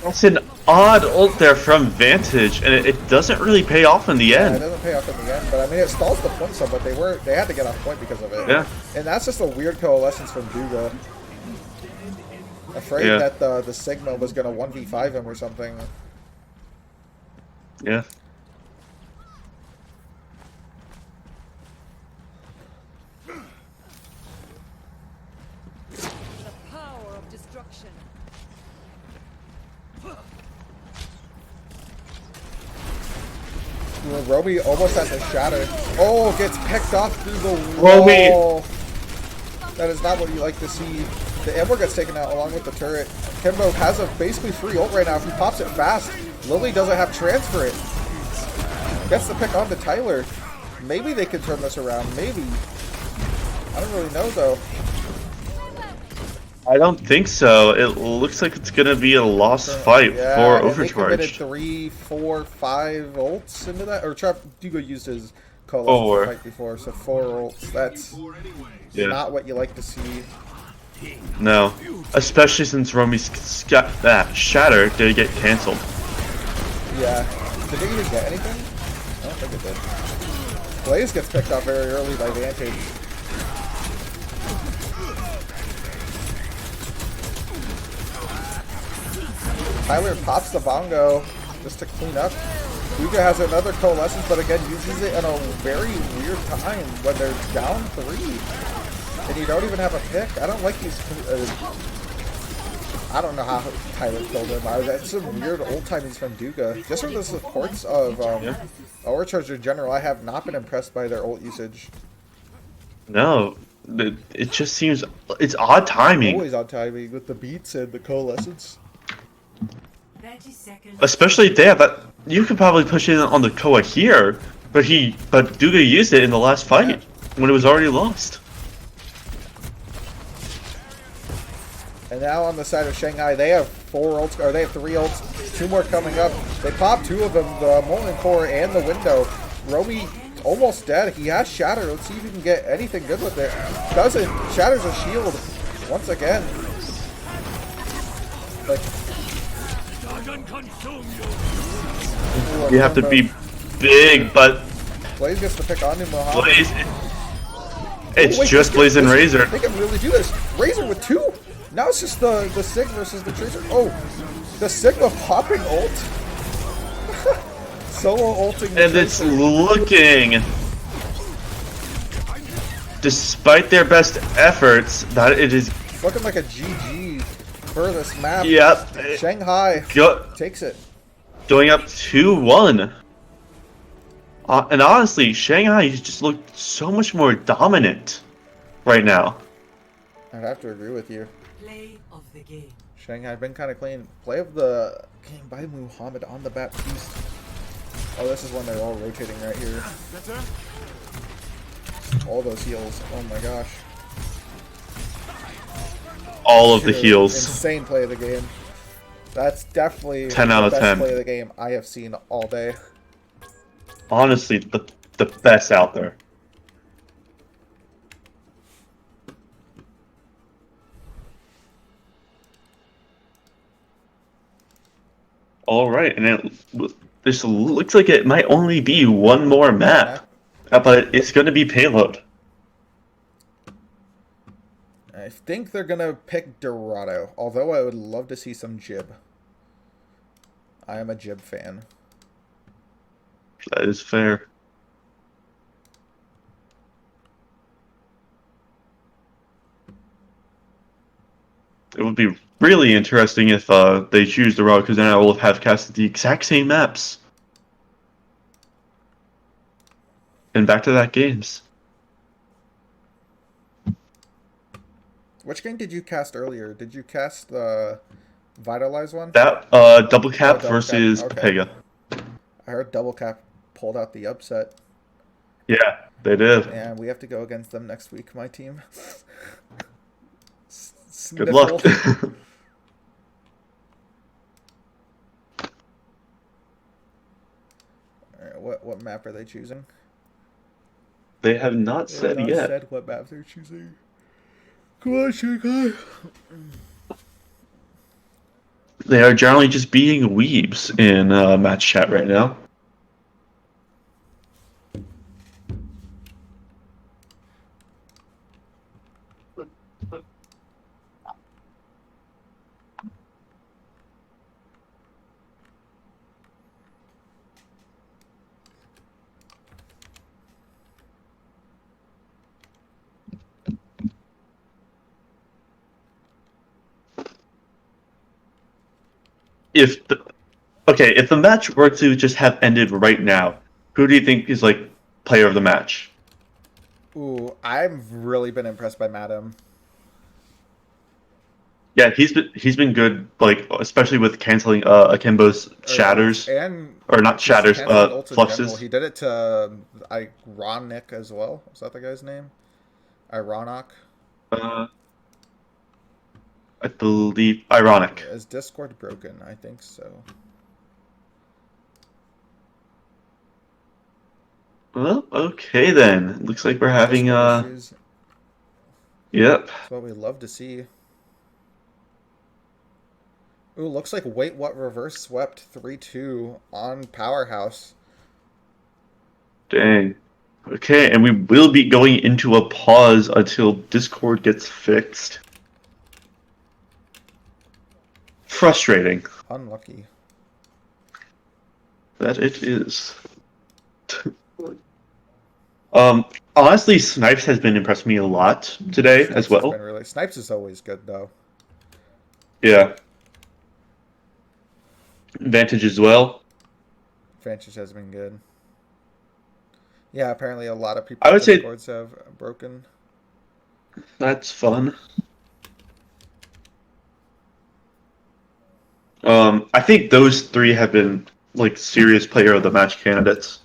That's an odd ult there from Vantage, and it doesn't really pay off in the Yeah, end. it doesn't pay off in the end, but I mean, it stalls the point some, but they had to get off point because of it. Yeah. And that's just a weird coalescence from Duga. Afraid Yeah. that the Sigma was going to 1v5 him or something. Yeah. The power of destruction. Romy almost has a shatter. Oh, gets picked off through the Romy. wall. That is not what you like to see. The Ember gets taken out along with the turret. Kimbo has a basically free ult right now. If he pops it fast, Lily doesn't have transfer it. Gets the pick onto Tyler. Maybe they can turn this around. Maybe. I don't really know though. I don't think so. It looks like it's gonna be a lost fight Yeah, for and they committed Overcharged. 3, 4, 5 ults into that. Or Dugo used his color Four. fight before, so 4 ults. That's Yeah. not what you like to see. No, especially since Romy's that shatter did get canceled. Yeah. Did they even get anything? I don't think it did. Blaze gets picked off very early by Vantage. Tyler pops the bongo just to clean up. Duga has another coalescence, but again uses it in a very weird time when they're down 3. And you don't even have a pick. I don't like these. I don't know how Tyler killed him. That's some weird old timings from Duga. Just from the supports of Overcharged in general, I have not been impressed by their ult usage. No, it just seems it's odd timing. Always on timing with the beats and the coalescence. 30 seconds. Especially there, that you could probably push in on the Koa here, but Duga used it in the last fight when it was already lost. And now on the side of Shanghai, they have 4 ults, or they have 3 ults, 2 more coming up. They pop 2 of them, the Molten Core and the Window. Romy almost dead. He has Shatter. Let's see if he can get anything good with it. Doesn't. Shatters a shield once again. Like, You have to be big, but Blaze gets the pick on him. Muhammad. Blaze, it's Wait, just this Blaze and this- Razor. They can really do this. Razor with 2. Now it's just the Sig versus the Tracer. Oh, the Sigma popping ult. Solo ulting the And it's Tracer. looking, despite their best efforts, that it is. Looking like a GG for this map. Yep. Shanghai takes it. Going up 2-1. And honestly, Shanghai just looked so much more dominant right now. I'd have to agree with you. Play of the game. Shanghai been kind of clean. Play of the game by Muhammad on the Baptiste. Oh, this is when they're all rotating right here. All those heals. Oh my gosh. All of the Pure heals. Insane play of the game. That's definitely 10 the out of best 10. play of the game I have seen all day. Honestly, the best out there. All right, and this looks like it might only be one more map, Map. but it's going to be payload. I think they're gonna pick Dorado, although I would love to see some Jib. I am a Jib fan. That is fair. It would be really interesting if they choose the route, because then I will have casted the exact same maps. And back to that games. Which game did you cast earlier? Did you cast the Vitalize one? That double Oh, cap Double Cap. versus Okay. Pega. I heard Double Cap pulled out the upset. Yeah, they did. And we have to go against them next week, my team. Good luck. Sniffle. Alright, what map are they choosing? They have not They have said not yet. said what map they're choosing. Come on, Shanghai. They are generally just being weebs in match chat right now. If the match were to just have ended right now, who do you think is like player of the match? Ooh, I've really been impressed by Madam. Yeah, he's been good, like especially with canceling Akimbo's shatters, And or not just shatters, canceling ults in general. flushes. He did it to Ironic as well. Is that the guy's name? Ironic. Uh, I believe ironic. Is Discord broken? I think so. Well, okay then. Looks like we're having Discord issues. yep. That's what we love to see. Ooh, looks like Wait What reverse swept 3-2 on Powerhouse. Dang. Okay, and we will be going into a pause until Discord gets fixed. Frustrating. Unlucky. That it is. Honestly, Snipes has been impressing me a lot today as Snipes has been well. really. Snipes is always good though. Yeah. Vantage as well. Vantage has been good. Yeah, apparently a lot of I people's would say Discords have broken. that's fun. I think those three have been like serious player of the match candidates.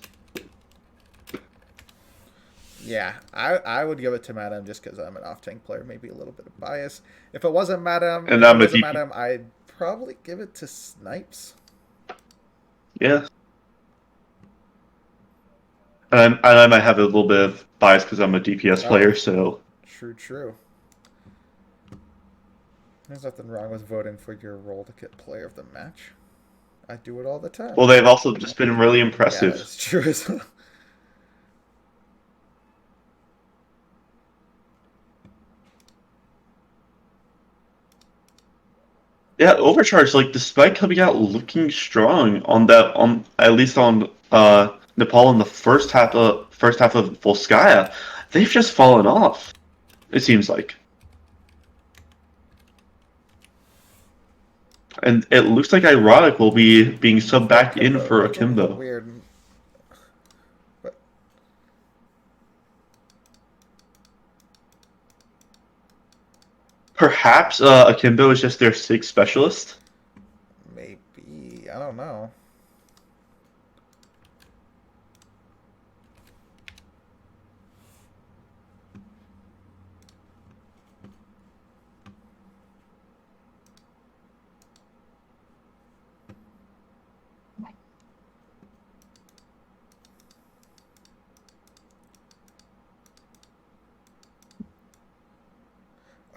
Yeah, I would give it to Madam just because I'm an off tank player, maybe a little bit of bias. If it wasn't Madam, And if it I'm a wasn't DP. Madam, I'd probably give it to Snipes. Yeah. And I might have a little bit of bias because I'm a DPS Oh, player, so true. There's nothing wrong with voting for your role to get player of the match. I do it all the time. well, they've also just been really Yeah, impressive. that's true as well. Yeah, Overcharged, like despite coming out looking strong on at least on Nepal in the first half of Volskaya, they've just fallen off. It seems like, and it looks like Ironic will be being subbed back in Akimbo. for That's a little Akimbo. weird. But Perhaps Akimbo is just their SIG specialist. maybe. I don't know.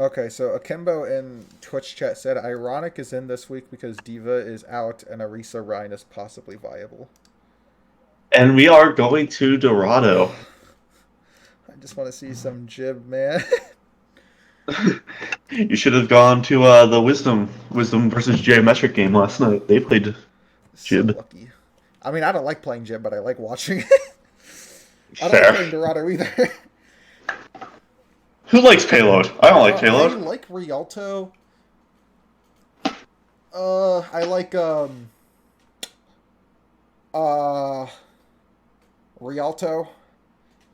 Okay, so Akimbo in Twitch chat said Ironic is in this week because Diva is out and Arisa Ryan is possibly viable. And we are going to Dorado. I just want to see some Jib, man. You should have gone to the Wisdom versus Geometric game last night. They played So Jib. lucky. I mean, I don't like playing Jib, but I like watching it. I don't Fair. like playing Dorado either. Who likes Payload? I don't like I Payload. like Rialto. I like Rialto.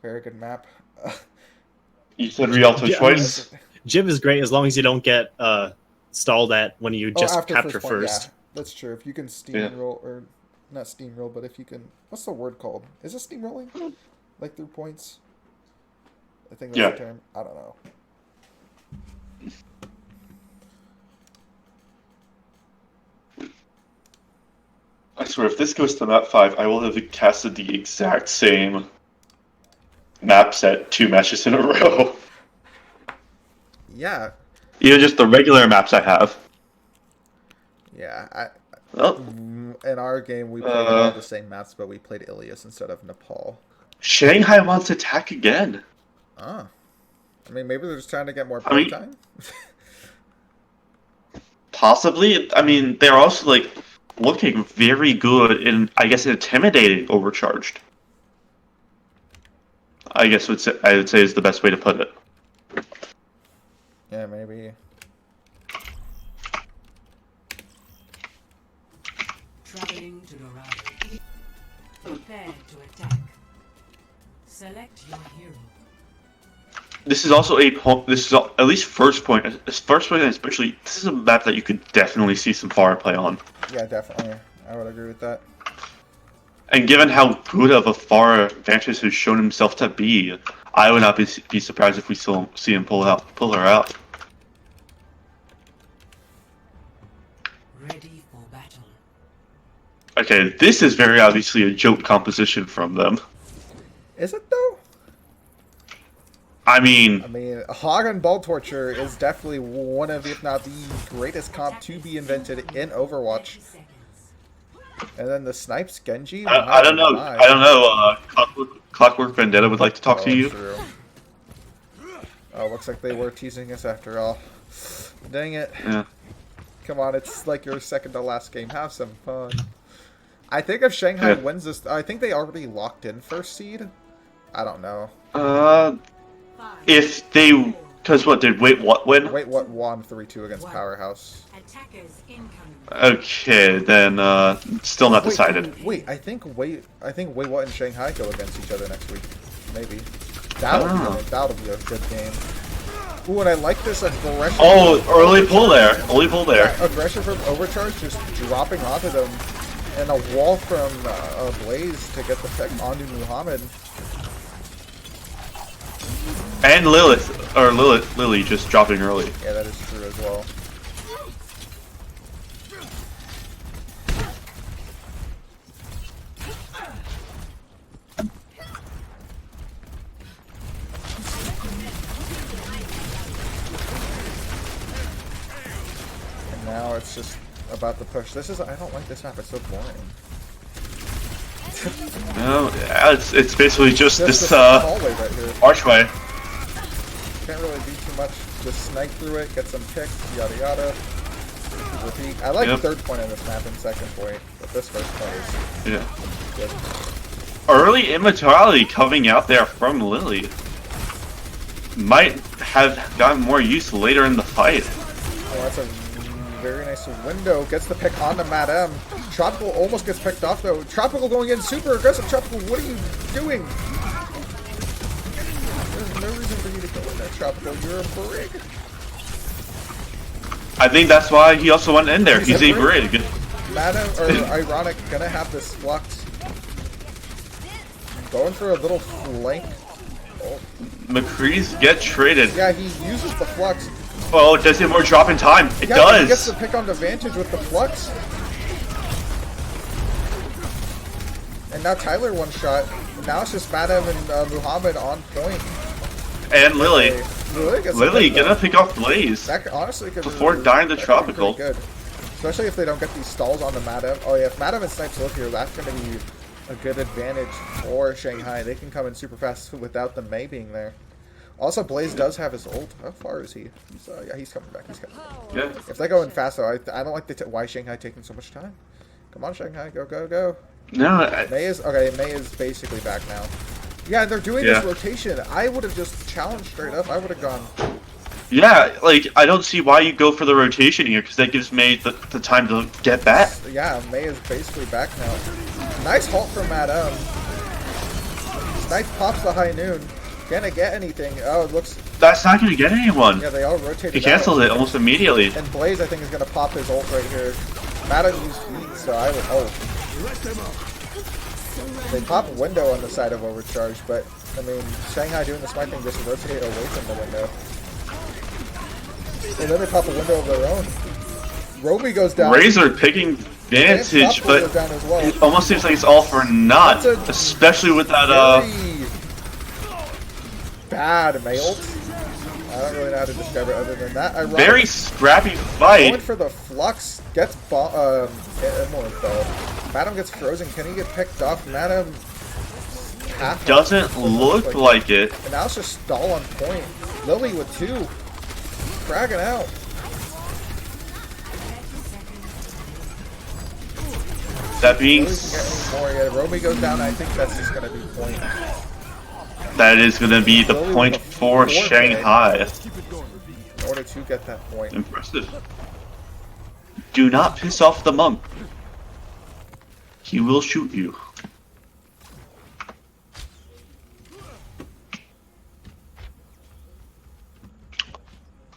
Very good map. You said Rialto Yeah, twice. Jib is great as long as you don't get stalled at when you just after capture point, first. yeah, that's true. If you can steamroll, or not steamroll, but if you can, what's the word called? Is it steamrolling? Like through points? I think that's the term. I don't know. I swear, if this goes to map 5, I will have casted the exact same map set 2 matches in a row. Yeah. Even just the regular maps I have. Yeah. Oh, In our game, we played all the same maps, but we played Ilias instead of Nepal. Shanghai wants to attack again. Ah. I mean, maybe they're just trying to get more I mean- playtime. Possibly. I mean, they're also like looking very good in, I guess, intimidating Overcharged. I guess I would say is the best way to put it. Yeah, maybe. Traveling to Dorado. Prepare to attack. Select your hero. This is also this is at least first point, and especially this is a map that you could definitely see some far play on. Yeah, definitely. I would agree with that. And given how good of a far Vantress has shown himself to be, I would not be surprised if we still see him pull her out. Ready for battle. Okay, this is very obviously a joke composition from them. Is it though? I mean, Hog and Ball Torture is definitely one of, if not the greatest comp to be invented in Overwatch. 30 seconds. And then the Snipes Genji? I don't know. I don't know. Clockwork Vendetta would like to talk to you. True. Oh, looks like they were teasing us after all. Dang it. Yeah. Come on, it's like your second to last game. Have some fun. I think if Shanghai wins this, I think they already locked in first seed. I don't know. If they, because what did what win? Wait, what won 3-2 against Powerhouse? Attackers incoming. Okay, then still not decided. Wait, I think Wei What and Shanghai go against each other next week. Maybe. That'll be a good game. Ooh, and I like this aggression. Oh, early pull there. Early pull there. Yeah, aggression from Overcharge, just dropping onto them, and a wall from Blaze to get the pick onto Muhammad. And Lily just dropping early. Yeah, that is true as well. And now it's just about the push. I don't like this map, it's so boring. No, yeah, it's basically just this hallway right here. archway. Can't really do too much. Just snipe through it, get some picks, yada yada. Repeat. I like the third point on this map and second point, but this first point is good. Early immortality coming out there from Lily. Might have gotten more use later in the fight. Oh, that's a very nice window. Gets the pick on the Madame. Tropical almost gets picked off though. Tropical going in super aggressive. Tropical, what are you doing? There's no reason for you to go in there, Tropical. You're a brig. I think that's why he also went in there. He's a brig. Madame, or Ironic, gonna have this flux. Going for a little flank. Oh. McCree's get traded. Yeah, he uses the flux. Oh, does he have more drop in time? It does. He gets the pick on the Vantage with the flux. And now Tyler one shot. Now it's just Madame and Muhammad on point. And Lily. Lily gonna pick off Blaze That honestly could before be, dying the that could be tropical. pretty good. Especially if they don't get these stalls on the Madam. Oh yeah, if Madam and Snipes live here, that's gonna be a good advantage for Shanghai. They can come in super fast without the Mei being there. Also, Blaze does have his ult. How far is he? Yeah, he's coming back. He's coming back. Yeah. If they go in fast, though, I don't like why Shanghai taking so much time. Come on, Shanghai, go, go, go. No. Mei is okay. Mei is basically back now. Yeah, they're doing this rotation. I would have just challenged straight up. I would have gone. Yeah, like I don't see why you go for the rotation here because that gives Mei the time to get back. Yeah, Mei is basically back now. Nice halt from Madame. Snipes pops the high noon. Can it get anything? Oh, it looks. That's not gonna get anyone. Yeah, they all rotated. He cancels it almost immediately. And Blaze, I think, is gonna pop his ult right here. Madame used heat, so I would. Oh. They pop a window on the side of Overcharged, but I mean, Shanghai doing the smart thing, just rotate away from the window. And then they pop a window of their own. Roby goes down. Razor picking advantage, but goes down as well. it almost seems like it's all for naught, especially with that bad Mei ult. I don't really know how to describe it other than that. very scrappy fight. Going for the flux, gets immortalized though. Madam gets frozen. Can he get picked off? Madam Doesn't look like it. And now it's just stall on point. Lily with 2. Fragging out. That being Romy goes down. I think that's just gonna be point. That is gonna be the Lily point with a for 4K. Shanghai. In order to get that point. Impressive. Do not piss off the monk. He will shoot you.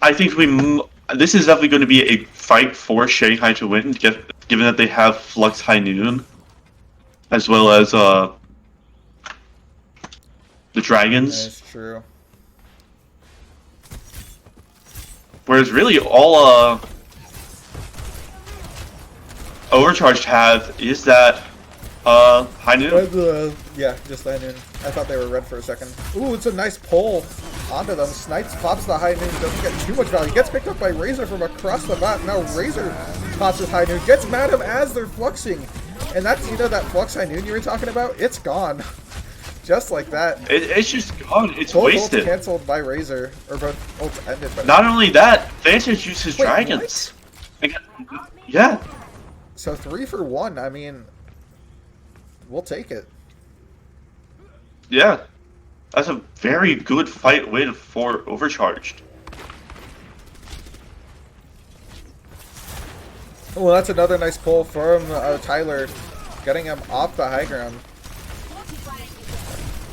I think this is definitely going to be a fight for Shanghai to win, given that they have Flux High Noon, as well as the Dragons. That's true. Whereas really all Overcharged have is that High Noon. Yeah, just High Noon. I thought they were red for a second. Ooh, it's a nice pull onto them. Snipes pops the High Noon, doesn't get too much value. Gets picked up by Razor from across the map. Now Razor pops his High Noon, gets Madam as they're fluxing. And that's, you know, that Flux High Noon you were talking about? It's gone. Just like that. It's just gone. It's both wasted. Ults canceled by Razor, or both ults ended. But not only that, Vantage uses Wait, Dragons. Yeah. So 3 for 1. I mean, we'll take it. Yeah. That's a very good fight win for Overcharged. Well, that's another nice pull from Tyler, getting him off the high ground.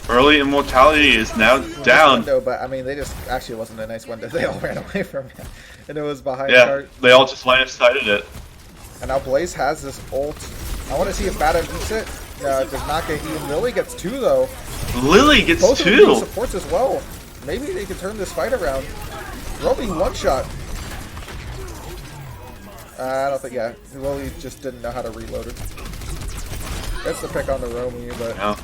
Early Immortality is now down. Window, but I mean, they just actually wasn't a nice window. They all ran away from it, and it was behind. Yeah, they all just line of sighted it. And now Blaze has this ult. I want to see if Madam eats it. No, it does not get eaten. Lily gets 2 though. Lily gets Both 2. of them supports as well. Maybe they can turn this fight around. Roby 1 shot. I don't think. Yeah, Lily just didn't know how to reload it. That's the pick on the Romy, but. No.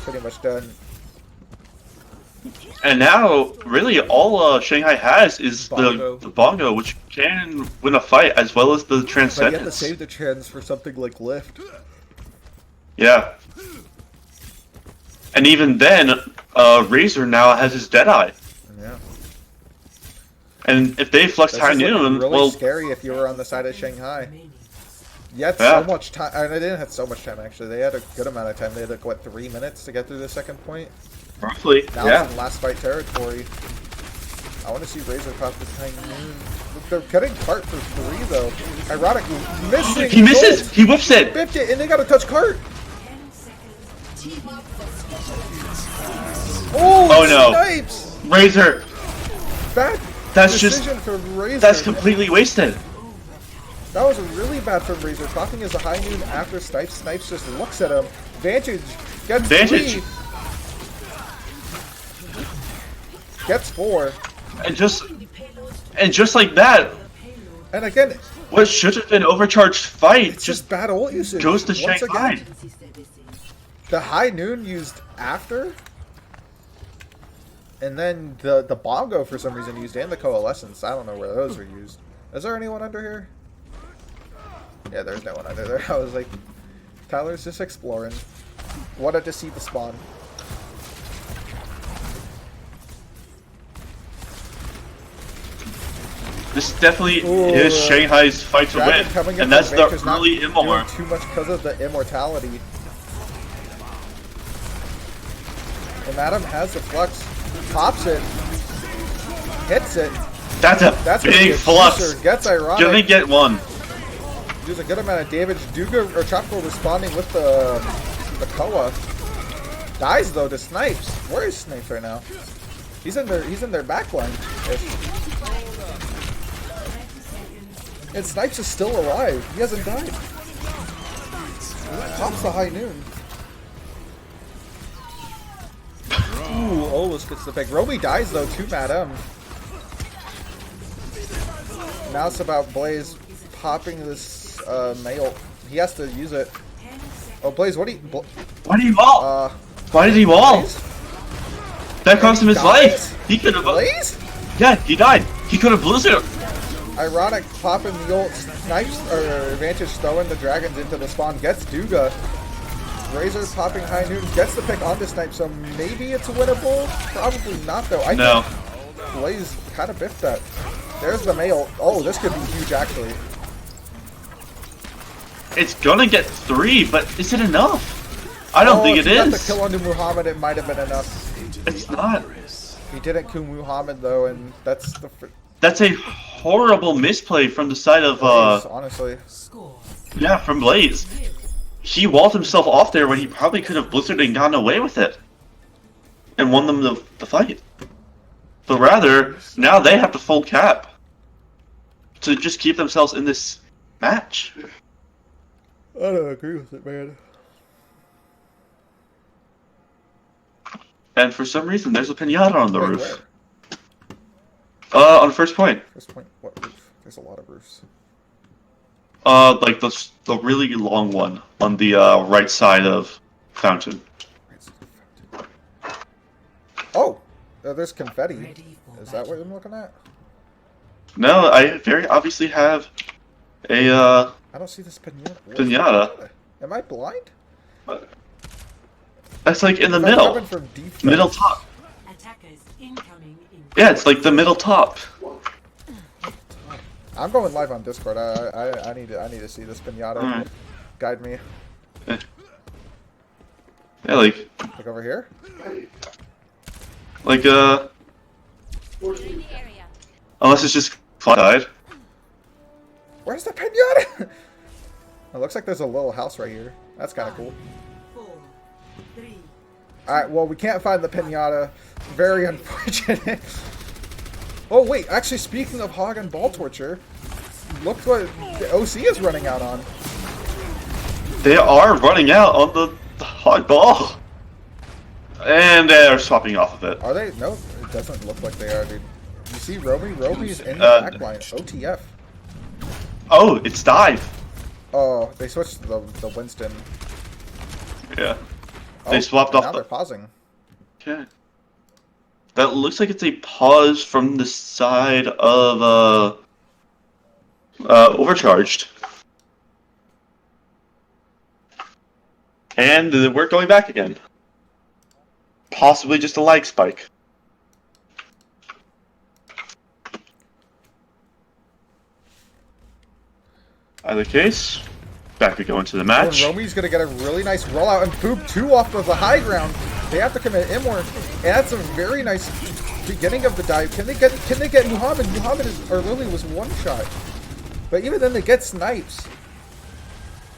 Pretty much done. And now, really, all Shanghai has is Bongo. the Bongo, which can win a fight, as well as the But you Transcendence. have to save the trans for something like Lift. Yeah. And even then, Razor now has his Deadeye. Yeah. And if they Flux This High is looking Noon, really well, scary if you were on the side of Shanghai. You had Yeah. so much time. I didn't have so much time, actually. They had a good amount of time. They had, like, what, 3 minutes to get through the second point? roughly, Now yeah. it's in last fight territory. I want to see Razor pop this High Noon. They're getting cart for 3, though. Ironically, missing. He misses! Gold. He whips it! Biffed it, and they got to touch cart. Oh, no. Snipes! Razor! Bad That's just- decision from Razor. That's completely wasted. That was really bad from Razor. Popping as a High Noon after Snipes. Snipes just looks at him. Vantage gets Vantage. 3. Gets 4. And just like that, And again, what should have been overcharged fight it's just bad ult usage. goes to Once Shanghai. again, the High Noon used after? And then the bongo for some reason used, and the coalescence. I don't know where those are used. Is there anyone under here? Yeah, there's no one under there. I was like, Tyler's just exploring. Wanted to see the spawn. This definitely Ooh, is Shanghai's fight to Dragon win, coming in and that's from the Vanquish, not early doing immor. too much because of the immortality. And Adam has the flux, pops it, hits it. That's a That's gonna big be a flux. juicer. Gets ironic. Gonna get one. There's a good amount of damage. Duga or Tropical responding with the Koa. Dies though to Snipes. Where is Snipes right now? He's in their backline. And Snipes is still alive. He hasn't died. Pops the high noon. Ooh, almost gets the pick. Roby dies though to Madam. Now it's about Blaze popping this mail. He has to use it. Oh, Blaze, what do you... Why did he wall? Why did he wall? Blaze? That cost him his dies? life. He could have. Blaze? Yeah, he died. He could have blizzard. Ironic popping the ult. Snipes, or Vantage throwing the dragons into the spawn. Gets Duga. Razor popping high noon. Gets the pick onto Snipe, so maybe it's winnable? Probably not, though. I No. think Blaze kind of biffed that. There's the mail. Oh, this could be huge, actually. It's gonna get 3, but is it enough? I don't think if it he got is. the kill onto Muhammad, it might have been enough. It's not. He didn't kill Muhammad, though, and that's the... That's a horrible misplay from the side of honestly. Score yeah, from Blaze. He walled himself off there when he probably could have blizzarded and gotten away with it. And won them the fight. But rather, now they have to full cap. To just keep themselves in this match. I don't agree with it, man. And for some reason, there's a pinata on the Wait, roof. where? On the first point. First point, what roof? There's a lot of roofs. Like the really long one on the right side of Fountain. Oh! There's confetti. ready for Is that what I'm looking at? No, I very obviously have a I don't see this pinata. pinata. Am I blind? That's like in the If I'm middle. coming from defense- Middle top. attackers incoming in Yeah, it's like the middle top. I'm going live on Discord. I need to see this pinata. Alright. Guide me. Yeah, like Look over here. unless it's just flat-eyed. Where's the pinata? It looks like there's a little house right here. That's kind of cool. 4, 3, Alright, well, we can't find the pinata. Very unfortunate. Oh, wait. Actually, speaking of Hog and Ball Torture, look what the OC is running out on. They are running out on the hot ball. And they're swapping off of it. Are they? No, it doesn't look like they are, dude. You see Roby? Roby's in the backline. OTF. Oh, it's dive. Oh, they switched to the Winston. Yeah. Oh, They swapped now off they're the... pausing. Okay. That looks like it's a pause from the side of Overcharged. And we're going back again. Possibly just a lag spike. Either case, back we go into the And match. Roby's gonna get a really nice rollout and boop 2 off of the high ground. They have to commit Immor. And that's a very nice beginning of the dive. Can they get Muhammad? Muhammad or Lily was one shot. But even then they get Snipes.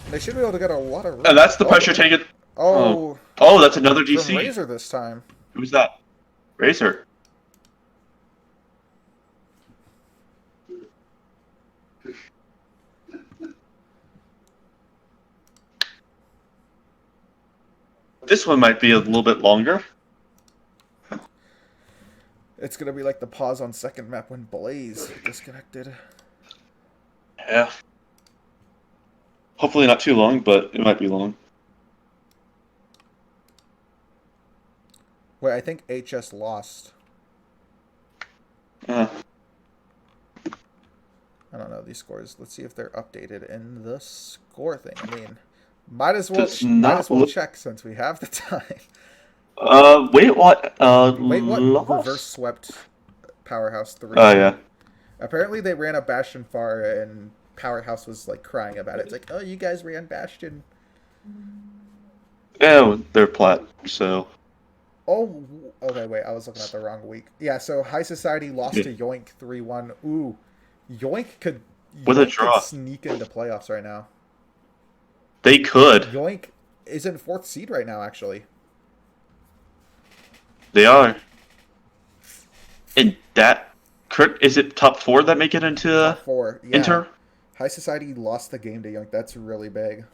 They should be able to get a lot of... And that's the pressure taken. Oh, Oh, that's another from DC. Razor this time. Who's that? Razor. This one might be a little bit longer. It's gonna be like the pause on second map when Blaze disconnected. Yeah. Hopefully not too long, but it might be long. Wait, I think HS lost. Uh, I don't know these scores. Let's see if they're updated in the score thing. I mean, might as well Does not look. check since we have the time. Wait, what? Wait, what? Lost? Reverse swept Powerhouse 3. Oh yeah. Apparently they ran a Bastion Pharah and Powerhouse was like crying about it. It's like, oh, you guys ran Bastion. Yeah, they're plat. So Oh, okay, wait, I was looking at the wrong week. Yeah, so High Society lost Yeah. to Yoink 3-1. Ooh, Yoink could With a Yoink draw. could sneak into playoffs right now. they could. Yoink is in 4th seed right now, actually. They are. And that, Kurt, is it top 4 that make it into 4, yeah. Inter? High Society lost the game to Yoink. That's really big.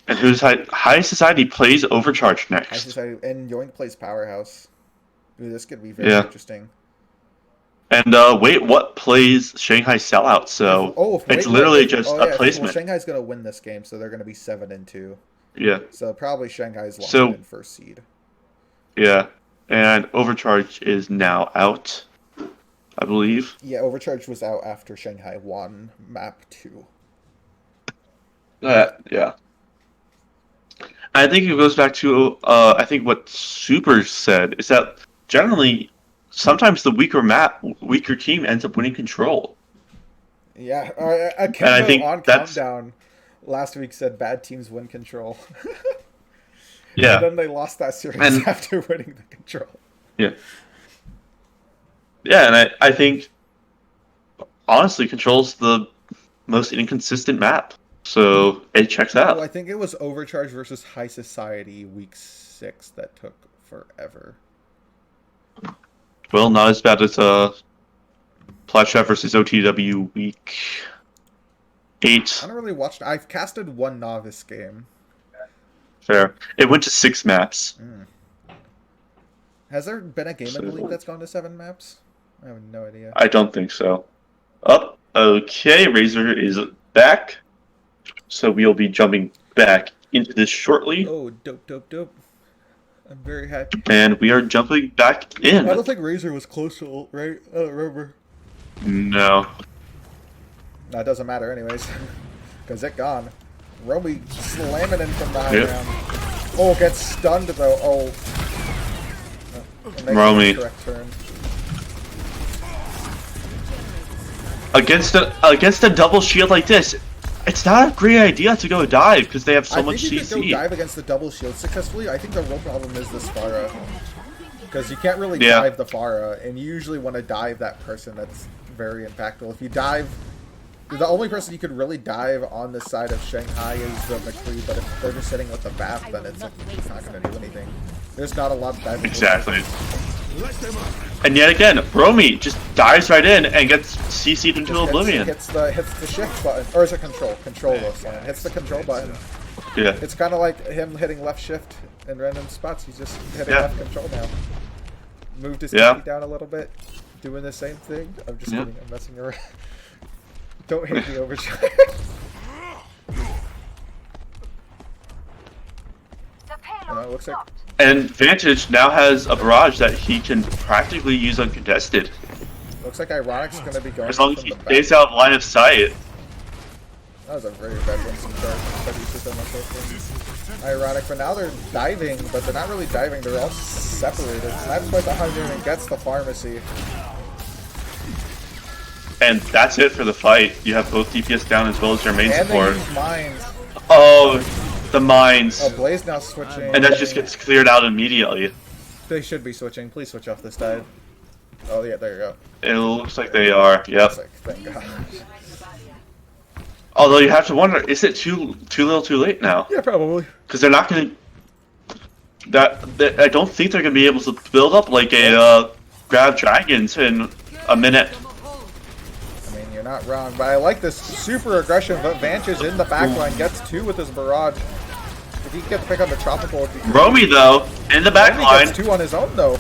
And who's High Society plays Overcharged High next. Society and Yoink plays Powerhouse. Ooh, this could be very Yeah. interesting. And wait, what plays Shanghai Sellouts? So it's literally just a Well, placement. Shanghai's gonna win this game, so they're gonna be 7-2. Yeah, So probably Shanghai's locked So- in 1st seed. yeah. And Overcharged is now out, I believe. Yeah, Overcharged was out after Shanghai won map 2. Yeah. I think it goes back to I think what Super said is that generally sometimes the weaker team ends up winning control. Yeah, I Kembo think on that's- Countdown last week said bad teams win control. Yeah. And then they lost that series And- after winning the control. Yeah. Yeah, and I think honestly Control's the most inconsistent map. So it checks out. Well, I think it was Overcharge versus High Society week 6 that took forever. Well, not as bad as Platchef versus OTW week 8. I don't really watch. I've casted one novice game. Fair. It went to 6 maps. Has there been a game in the So- league that's gone to 7 maps? I have no idea. I don't think so. Oh, okay. Razor is back. So we'll be jumping back into this shortly. Oh, dope. I'm very happy. And we are jumping back in. I don't think Razor was close to ult, right? I don't remember. No. No, it doesn't matter anyways. Because it gone. Romy slamming in from the high Yep. ground. Oh, gets stunned though. Oh. Making Romy. the correct turn. Against a double shield like this, it's not a great idea to go dive because they have so I much think you could go CC. dive against the double shield successfully. I think the real problem is this Pharah. Because you can't really Yeah. dive the Pharah, and you usually want to dive that person that's very impactful. If you dive... The only person you could really dive on the side of Shanghai is the McCree, but if they're just sitting with the BAP, then it's like, not going to do anything. There's not a lot of diving. Exactly. And yet again, Romy just dives right in and gets CC'd into oblivion. Hits the shift button, or is it control? Control this one. Hits the control button. Yeah. It's kind of like him hitting left shift in random spots. He's just hitting Yeah. left control now. Moved his Yeah. TP down a little bit, doing the same thing. I'm just Yeah. kidding. I'm messing around. Don't hate the overcharge. It looks like And Vantage now has a barrage that he can practically use uncontested. Ironic's going to be going As long as from he the back. stays out of line of sight. That was a very bad Winston charge. But he took so much open. Ironic, but now they're diving, but they're not really diving. They're all separated. Snipes by the 100 and gets the pharmacy. And that's it for the fight. You have both DPS down as well as your main And support. they use mines. Oh, the mines. Oh, Blaze now switching. And that just gets cleared out immediately. They should be switching. Please switch off this dive. Oh, yeah, there you go. It looks like they are, yep. It's like, thank God. Although you have to wonder, is it too little too late now? Yeah, probably. Because they're not going to... I don't think they're going to be able to build up like a grab dragons in a minute. I mean, you're not wrong, but I like this super aggression. But Vantage in the backline gets 2 with his barrage. If he can get the pick on the tropical, it'd be great. Romy, though, in the back Romy line. gets 2 on his own, though.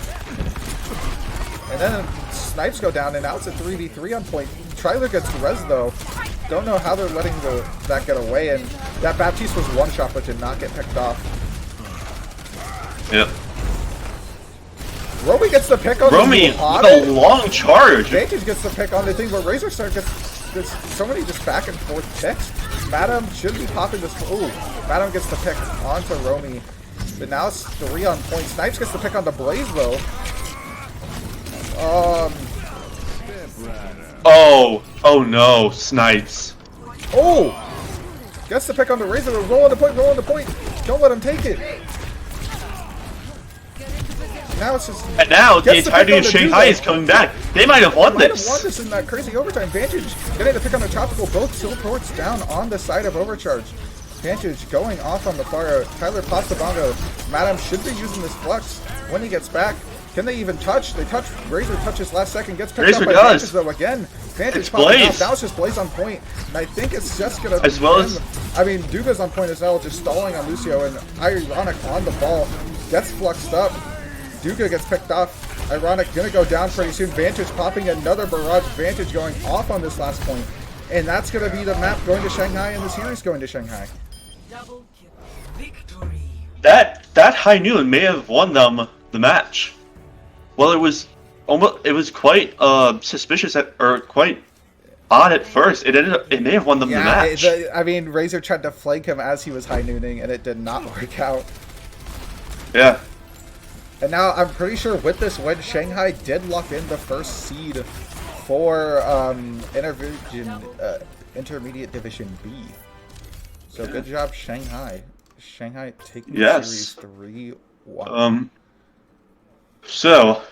And then snipes go down, and now it's a 3v3 on point. Triler gets res, though. Don't know how they're letting that get away, and that Baptiste was one shot, but did not get picked off. Yep. Romy gets the pick on Romy this with a long charge. Vantage gets the pick on the thing, but Razor Star gets so many just back and forth picks. Madam should be popping this. Ooh, Madam gets the pick onto Romy. But now it's 3 on point. Snipes gets the pick on the Blaze though. Oh no, Snipes. Oh! Gets the pick on the Razor. Roll on the point, roll on the point. Don't let him take it. Now it's just. And now the gets entirety pick of on the Shanghai Duo. is coming back. They might have won Might have this. won this in that crazy overtime. Vantage getting the pick on the tropical. Both Silports down on the side of Overcharged. Vantage going off on the far. Tyler pops the bongo. Madam should be using this flux when he gets back. Can they even touch? They touch. Razor touches last second. Gets picked Razor up by does. Vantage though again. Vantage It's popping Blaze. out. Now it's just Blaze on point. And I think it's just gonna As well as- I mean, Duga's on point as well, just stalling on Lucio, and Ironic on the ball. Gets fluxed up. Duga gets picked off. Ironic gonna go down pretty soon. Vantage popping another barrage. Vantage going off on this last point. And that's gonna be the map going to Shanghai and the series going to Shanghai. Double kill. Victory. That High Noon may have won them the match. Well, it was quite suspicious or quite odd at first. It may have won them the match. I mean, Razor tried to flank him as he was high nooning, and it did not work out. Yeah. And now I'm pretty sure with this win, Shanghai did lock in the first seed for Intermediate Division B. So good job, Shanghai. Shanghai taking the series 3-1. So,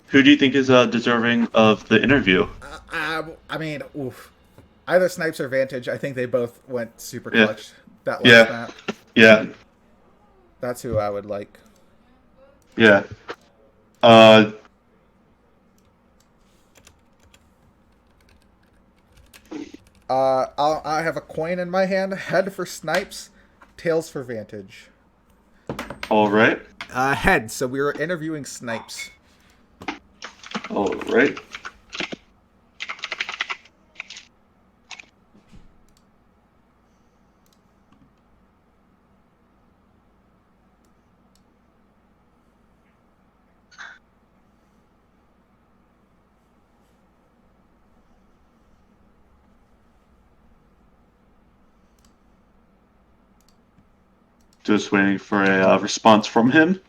who do you think is deserving of the interview? I mean, oof. Either Snipes or Vantage. I think they both went super clutch that last map. Yeah. That's who I would like. Yeah. I have a coin in my hand. Head for Snipes, tails for Vantage. All right. Head. So we were interviewing Snipes. All right. Just waiting for a response from him.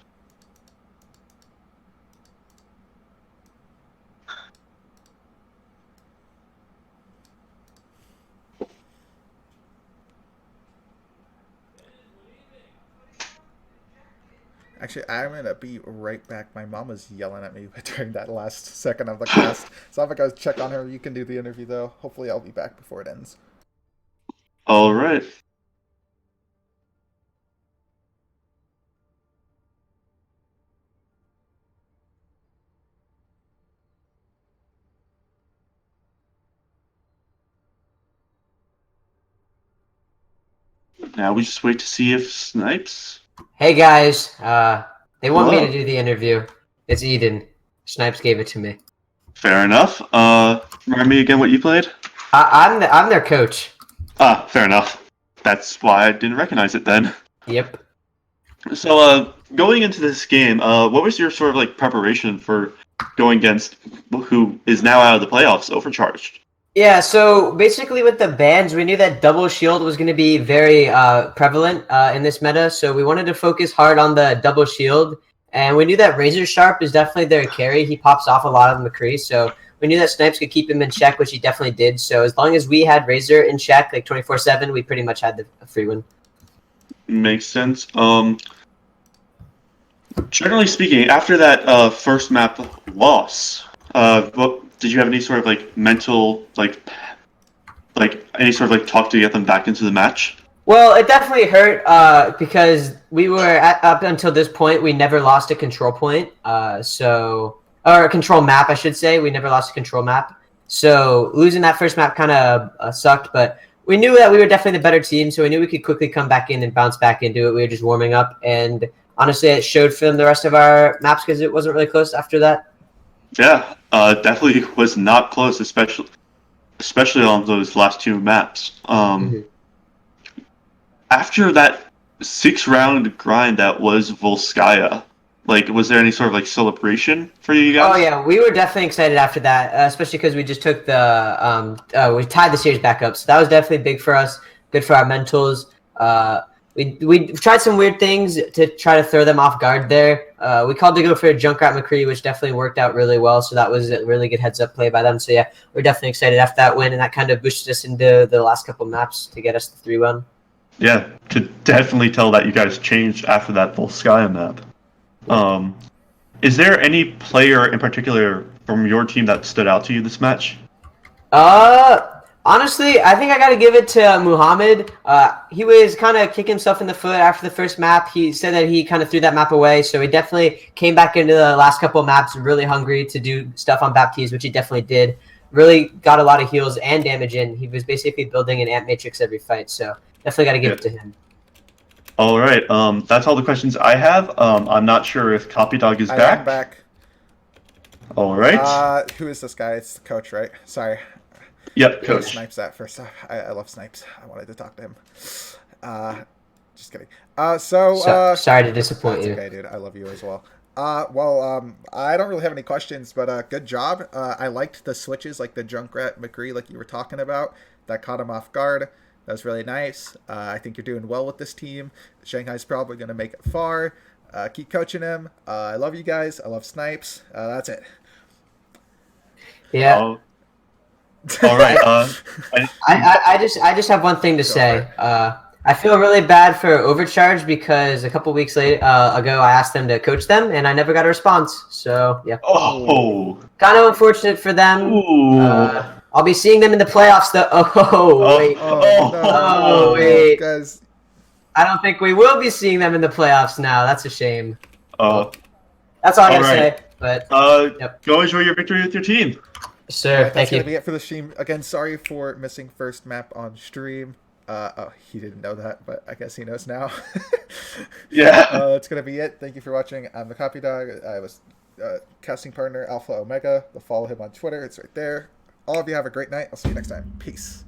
Actually, I'm gonna be right back. My mom was yelling at me during that last second of the cast. So I'm gonna go check on her. You can do the interview though. Hopefully I'll be back before it ends. All right. Now we just wait to see if Snipes. Hey guys, they want me Hello. to do the interview. It's Eden. Snipes gave it to me. Fair enough. Remind me again what you played? I'm their coach. Ah, fair enough. That's why I didn't recognize it then. Yep. So, going into this game, what was your sort of like preparation for going against who is now out of the playoffs, Overcharged? Yeah, so basically with the bans, we knew that double shield was going to be very prevalent in this meta, so we wanted to focus hard on the double shield, and we knew that Razor Sharp is definitely their carry. He pops off a lot of McCree, so we knew that Snipes could keep him in check, which he definitely did, so as long as we had Razor in check, like 24/7, we pretty much had the free win. Makes sense. Generally speaking, after that first map loss, what did you have any sort of like mental like any sort of like talk to get them back into the match? Well, it definitely hurt because we were up until this point, we never lost a control point. Or a control map, I should say. We never lost a control map. So losing that first map kind of sucked, but we knew that we were definitely the better team, so we knew we could quickly come back in and bounce back into it. We were just warming up, and honestly, it showed for the rest of our maps because it wasn't really close after that. Yeah, definitely was not close, especially on those last two maps. After that 6-round grind that was Volskaya, Like, was there any sort of like celebration for you guys? Oh yeah, we were definitely excited after that, especially because we just took we tied the series back up, so that was definitely big for us. Good for our mentals. We tried some weird things to try to throw them off guard there. We called to go for a Junkrat McCree, which definitely worked out really well. So that was a really good heads up play by them. So yeah, we're definitely excited after that win, and that kind of boosted us into the last couple maps to get us the 3-1. Yeah, could definitely tell that you guys changed after that Volskaya map. Is there any player in particular from your team that stood out to you this match? Honestly, I think I got to give it to Muhammad. He was kind of kicking himself in the foot after the first map. He said that he kind of threw that map away, so he definitely came back into the last couple of maps really hungry to do stuff on Baptiste, which he definitely did. Really got a lot of heals and damage in. He was basically building an amp matrix every fight, so definitely got to give it to him. All right, that's all the questions I have. I'm not sure if Copydog is back. I'm back. All right. Who is this guy? It's the coach, right? Sorry. Yep, coach. Snipes that first. I love Snipes. I wanted to talk to him. Just kidding. Sorry to disappoint you. Okay, dude. I love you as well. I don't really have any questions, but good job. I liked the switches, like the Junkrat McCree, like you were talking about. That caught him off guard. That was really nice. I think you're doing well with this team. Shanghai's probably going to make it far. Keep coaching him. I love you guys. I love Snipes. That's it. Yeah. All right. I just have one thing to say. I feel really bad for Overcharged because a couple weeks ago I asked them to coach them and I never got a response. So yeah. Oh. Kind of unfortunate for them. I'll be seeing them in the playoffs though. Wait. Wait. Guys. I don't think we will be seeing them in the playoffs now. That's a shame. That's all I gotta say. But go enjoy your victory with your team. Sure, That's thank you. gonna be it for the stream. Again, sorry for missing first map on stream. He didn't know that, but I guess he knows now. Yeah. That's gonna be it. Thank you for watching. I'm the Copy Dog. I was casting partner Alpha Omega. Follow him on Twitter. It's right there. All of you have a great night. I'll see you next time. Peace.